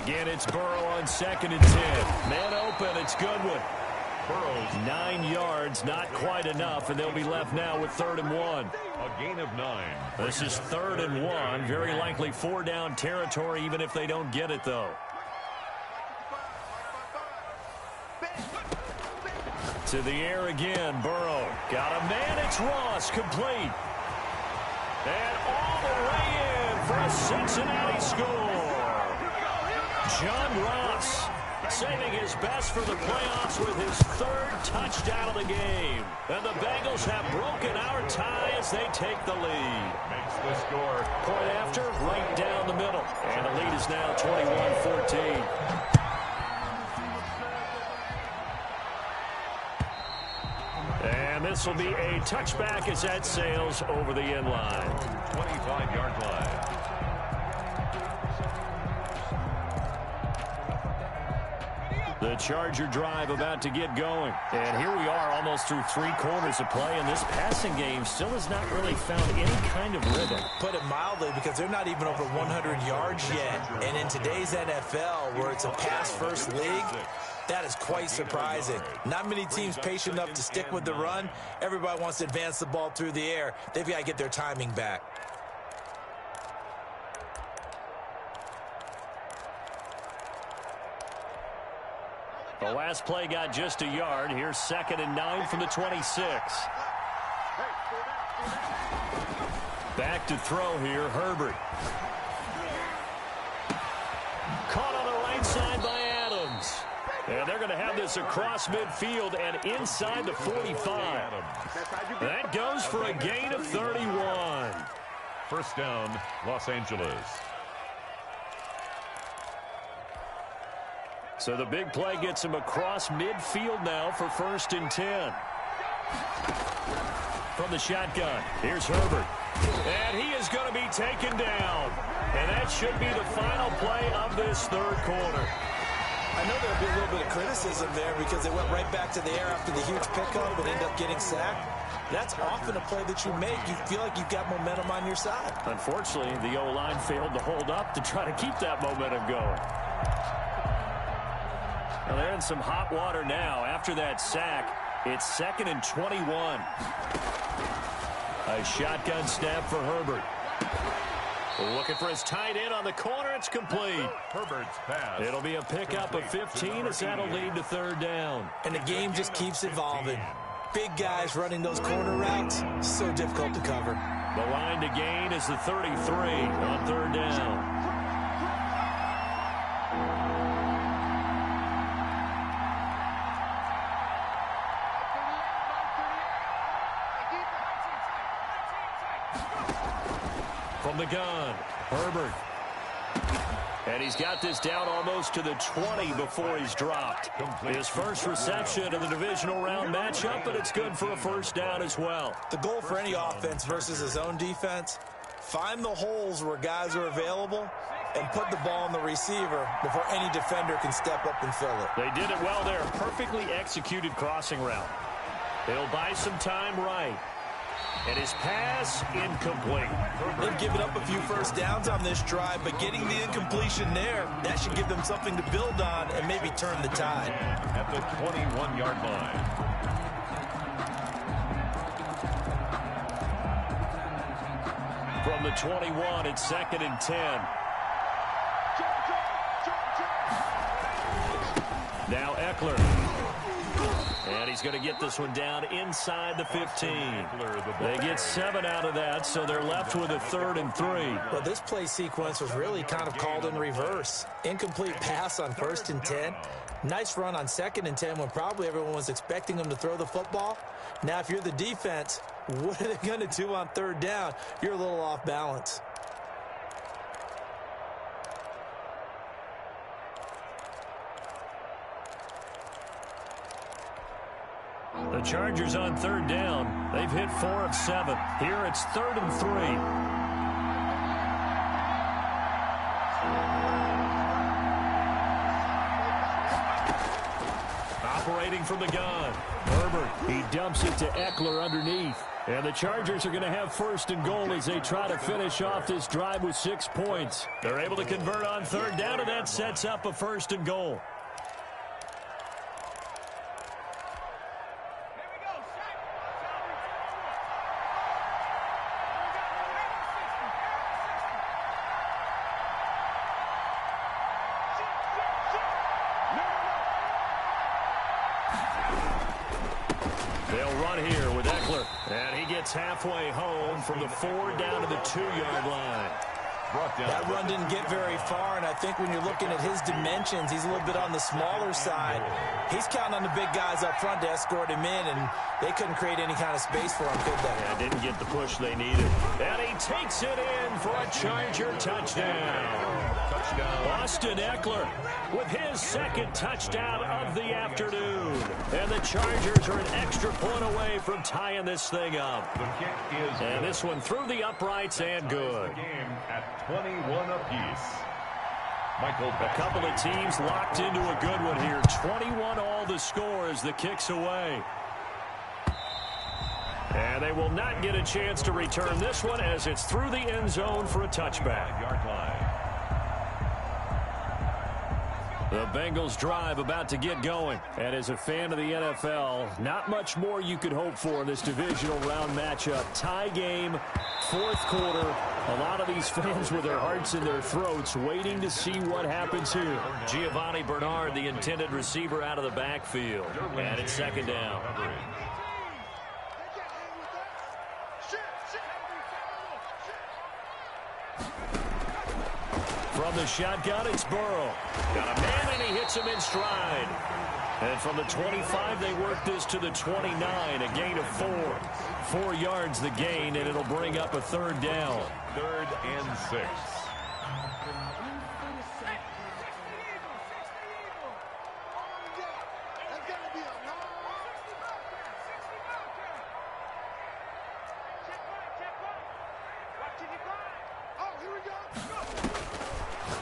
Again, it's Burrow on 2nd and 10. Man open, it's Goodwin. Burrow's 9 yards, not quite enough, and they'll be left now with 3rd and 1. a gain of 9. This is 3rd and 1. Very likely 4-down territory, even if they don't get it, though. To the air again, Burrow. Got a man, it's Ross, complete. And all the way in for a Cincinnati score. John Ross saving his best for the playoffs with his 3rd touchdown of the game. And the Bengals have broken our tie as they take the lead. Makes the score. Point after, right down the middle. And the lead is now 21-14. And this will be a touchback as that sails over the end line. 25-yard line. The Charger drive about to get going. And here we are almost through 3 quarters of play, and this passing game still has not really found any kind of rhythm. Put it mildly, because they're not even over 100 yards yet. And in today's NFL, where it's a pass-first league, that is quite surprising. Not many teams patient enough to stick with the run. Everybody wants to advance the ball through the air. They've got to get their timing back. The last play got just a yard. Here's 2nd and 9 from the 26. Back to throw here, Herbert. Caught on the right side by Adams. And they're going to have this across midfield and inside the 45. That goes for a gain of 31. First down, Los Angeles. So the big play gets him across midfield now for 1st and 10. From the shotgun, here's Herbert. And he is going to be taken down. And that should be the final play of this third quarter. I know there'll be a little bit of criticism there because they went right back to the air after the huge pickup and ended up getting sacked. That's often a play that you make. You feel like you've got momentum on your side. Unfortunately, the O-line failed to hold up to try to keep that momentum going. Well, they're in some hot water now. After that sack, it's 2nd and 21. A shotgun snap for Herbert. Looking for his tight end on the corner. It's complete. Herbert's pass. It'll be a pickup of 15 as that'll lead to 3rd down. And the game just keeps evolving. Big guys running those corner routes, so difficult to cover. The line to gain is the 33 on 3rd down. From the gun, Herbert. And he's got this down almost to the 20 before he's dropped. His first reception of the divisional round matchup, but it's good for a 1st down as well. The goal for any offense versus his own defense, find the holes where guys are available and put the ball on the receiver before any defender can step up and fill it. They did it well there. Perfectly executed crossing route. They'll buy some time right. And his pass incomplete. They've given up a few 1st downs on this drive, but getting the incompletion there, that should give them something to build on and maybe turn the tide. At the 21-yard line. From the 21, it's 2nd and 10. Now Eckler. And he's going to get this one down inside the 15. They get 7 out of that, so they're left with a 3rd and 3. Well, this play sequence was really kind of called in reverse. Incomplete pass on 1st and 10. Nice run on 2nd and 10 when probably everyone was expecting them to throw the football. Now, if you're the defense, what are they going to do on 3rd down? You're a little off balance. The Chargers on 3rd down. They've hit 4 of 7. Here it's 3rd and 3. Operating from the gun. Herbert, he dumps it to Eckler underneath. And the Chargers are going to have 1st and goal as they try to finish off this drive with 6 points. They're able to convert on 3rd down, and that sets up a 1st and goal. Halfway home from the 4 down to the 2-yard line. That run didn't get very far, and I think when you're looking at his dimensions, he's a little bit on the smaller side. He's counting on the big guys up front to escort him in, and they couldn't create any kind of space for him, could they? Yeah, didn't get the push they needed. And he takes it in for a Charger touchdown. Austin Eckler with his 2nd touchdown of the afternoon. And the Chargers are an extra point away from tying this thing up. And this one through the uprights and good. At 21 apiece. A couple of teams locked into a good one here. 21 all the score as the kick's away. And they will not get a chance to return this one as it's through the end zone for a touchback. Yard line. The Bengals drive about to get going. And as a fan of the NFL, not much more you could hope for in this divisional round matchup. Tie game, 4th quarter. A lot of these fans with their hearts in their throats waiting to see what happens here. Giovanni Bernard, the intended receiver, out of the backfield. And it's 2nd down. From the shotgun, it's Burrow. Got a man, and he hits him in stride. And from the 25, they work this to the 29, a gain of 4. 4 yards the gain, and it'll bring up a third down. 3rd and 6.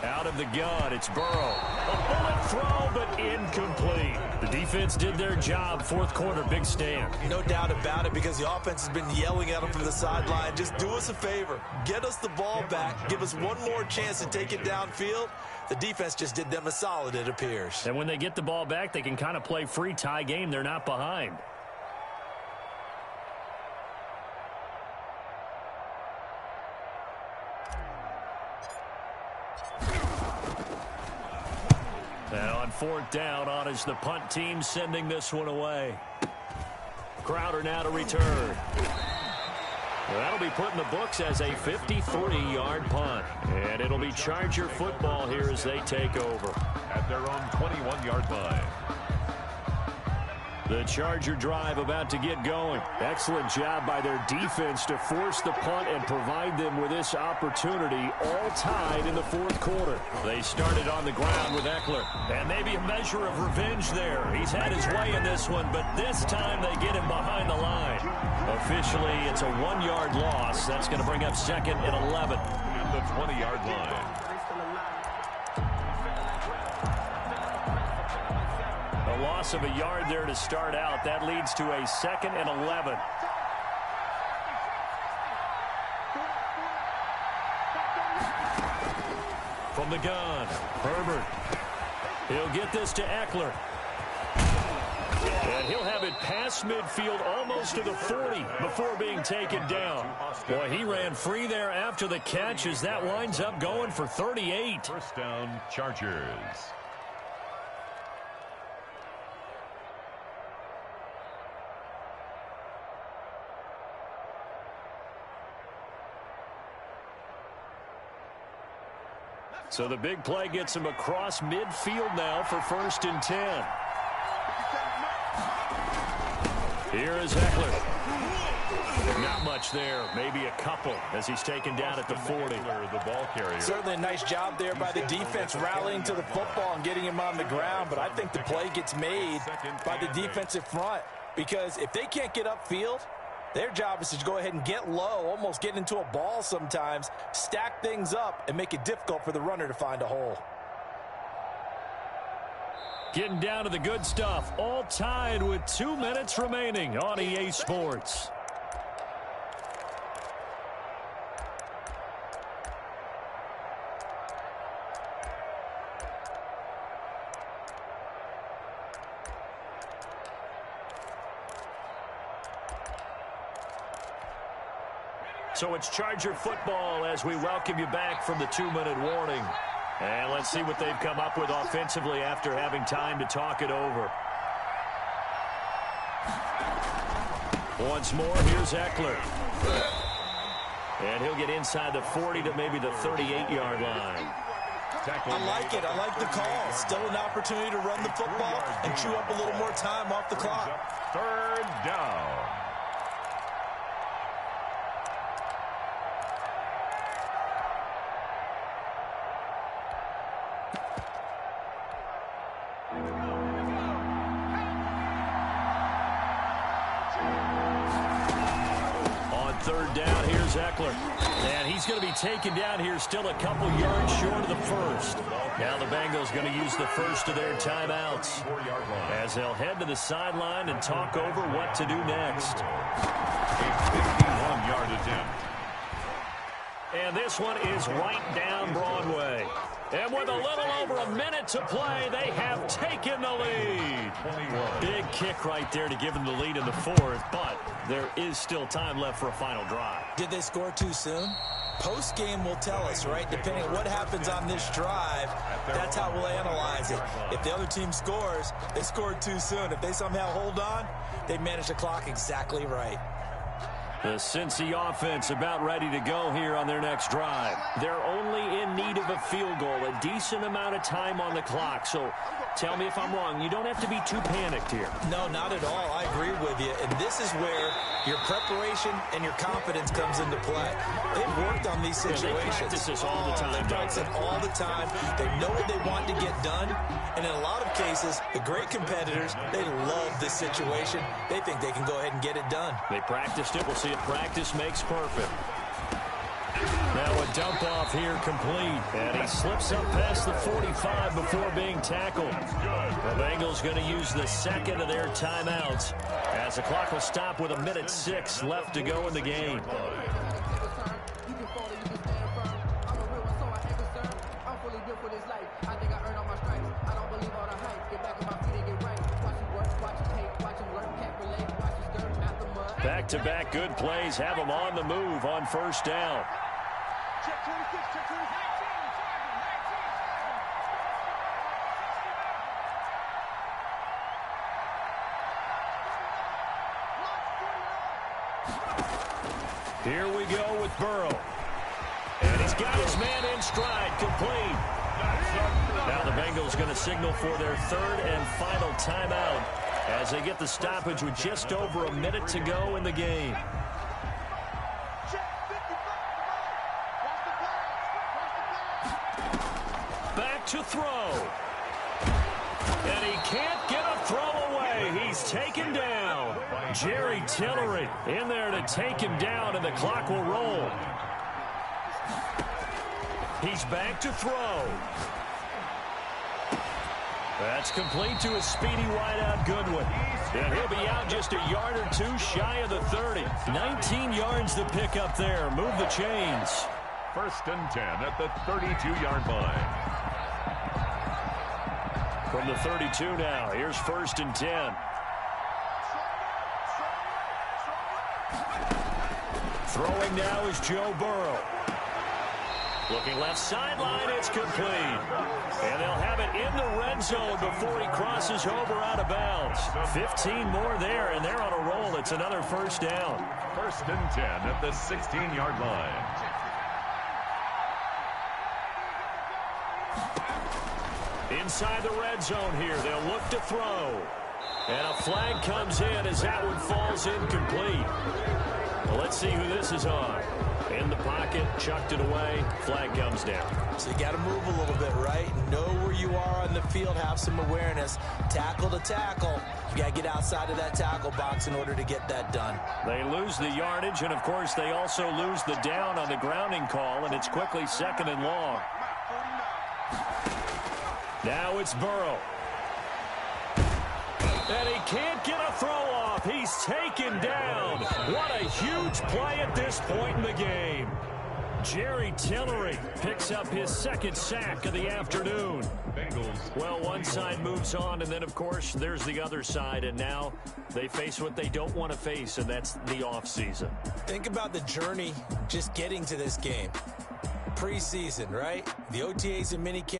Out of the gun, it's Burrow. A bullet throw, but incomplete. The defense did their job. Fourth quarter, big stand. No doubt about it, because the offense has been yelling at them from the sideline. Just do us a favor. Get us the ball back. Give us one more chance to take it downfield. The defense just did them a solid, it appears. And when they get the ball back, they can kind of play free tie game. They're not behind. Now on 4th down, on is the punt team sending this one away. Crowder now to return. Well, that'll be put in the books as a 53-yard punt. And it'll be Charger football here as they take over. At their own 21-yard line. The Charger drive about to get going. Excellent job by their defense to force the punt and provide them with this opportunity, all tied in the fourth quarter. They started on the ground with Eckler. And maybe a measure of revenge there. He's had his way in this one, but this time they get him behind the line. Officially, it's a 1-yard loss. That's going to bring up 2nd and 11. At the 20-yard line. A loss of a yard there to start out. That leads to a 2nd and 11. From the gun, Herbert. He'll get this to Eckler. And he'll have it past midfield almost to the 40 before being taken down. Boy, he ran free there after the catch as that winds up going for 38. 1st down, Chargers. So the big play gets him across midfield now for 1st and 10. Here is Eckler. Not much there, maybe a couple as he's taken down at the 40. The ball carrier. Certainly a nice job there by the defense rallying to the football and getting him on the ground, but I think the play gets made by the defensive front, because if they can't get upfield, their job is to go ahead and get low, almost get into a ball sometimes, stack things up, and make it difficult for the runner to find a hole. Getting down to the good stuff, all tied with 2 minutes remaining on EA Sports. So it's Charger football as we welcome you back from the 2-minute warning. And let's see what they've come up with offensively after having time to talk it over. Once more, here's Eckler. And he'll get inside the 40 to maybe the 38-yard line. I like it. I like the call. Still an opportunity to run the football and chew up a little more time off the clock. 3rd down. Eckler. And he's going to be taken down here still a couple yards short of the first. Now the Bengals going to use the first of their timeouts as they'll head to the sideline and talk over what to do next. A 51-yard attempt. And this one is right down Broadway. And with a little over a minute to play, they have taken the lead. 21. Big kick right there to give them the lead in the fourth, but there is still time left for a final drive. Did they score too soon? Post-game will tell us, right? Depending on what happens on this drive, that's how we'll analyze it. If the other team scores, they scored too soon. If they somehow hold on, they manage the clock exactly right. The Cincy offense about ready to go here on their next drive. They're only in need of a field goal, a decent amount of time on the clock. So tell me if I'm wrong. You don't have to be too panicked here. No, not at all. I agree with you. And this is where your preparation and your confidence comes into play. They've worked on these situations. They practice this all the time. They practice it all the time. They know what they want to get done. And in a lot of cases, the great competitors, they love this situation. They think they can go ahead and get it done. They practiced it. We'll see if practice makes perfect. Now a dump off here complete. And he slips up past the 45 before being tackled. The Bengals going to use the second of their timeouts as the clock will stop with 1:06 left to go in the game. Back-to-back good plays have them on the move on first down. Check 26, check 26. Here we go with Burrow. And he's got his man in stride, complete. Now the Bengals going to signal for their third and final timeout as they get the stoppage with just over a minute to go in the game. Back to throw. And he can't get a throw away. He's taken down. Jerry Tillery in there to take him down, and the clock will roll. He's back to throw. That's complete to a speedy wideout Goodwin. And he'll be out just a yard or two shy of the 30. 19 yards to pick up there. Move the chains. 1st and 10 at the 32-yard line. From the 32 now, here's 1st and 10. Throwing now is Joe Burrow. Looking left sideline, it's complete. And they'll have it in the red zone before he crosses over out of bounds. 15 more there, and they're on a roll. It's another first down. 1st and 10 at the 16-yard line. Inside the red zone here, they'll look to throw. And a flag comes in as that one falls incomplete. Well, let's see who this is on. In the pocket, chucked it away, flag comes down. So you got to move a little bit, right? Know where you are on the field, have some awareness. Tackle to tackle. You got to get outside of that tackle box in order to get that done. They lose the yardage, and of course they also lose the down on the grounding call, and it's quickly 2nd and long. Now it's Burrow. And he can't get a throw off. He's taken down. What a huge play at this point in the game. Jerry Tillery picks up his 2nd sack of the afternoon. Bengals. Well, one side moves on, and then, of course, there's the other side. And now they face what they don't want to face, and that's the offseason. Think about the journey just getting to this game. Preseason, right? The OTAs and minicamp.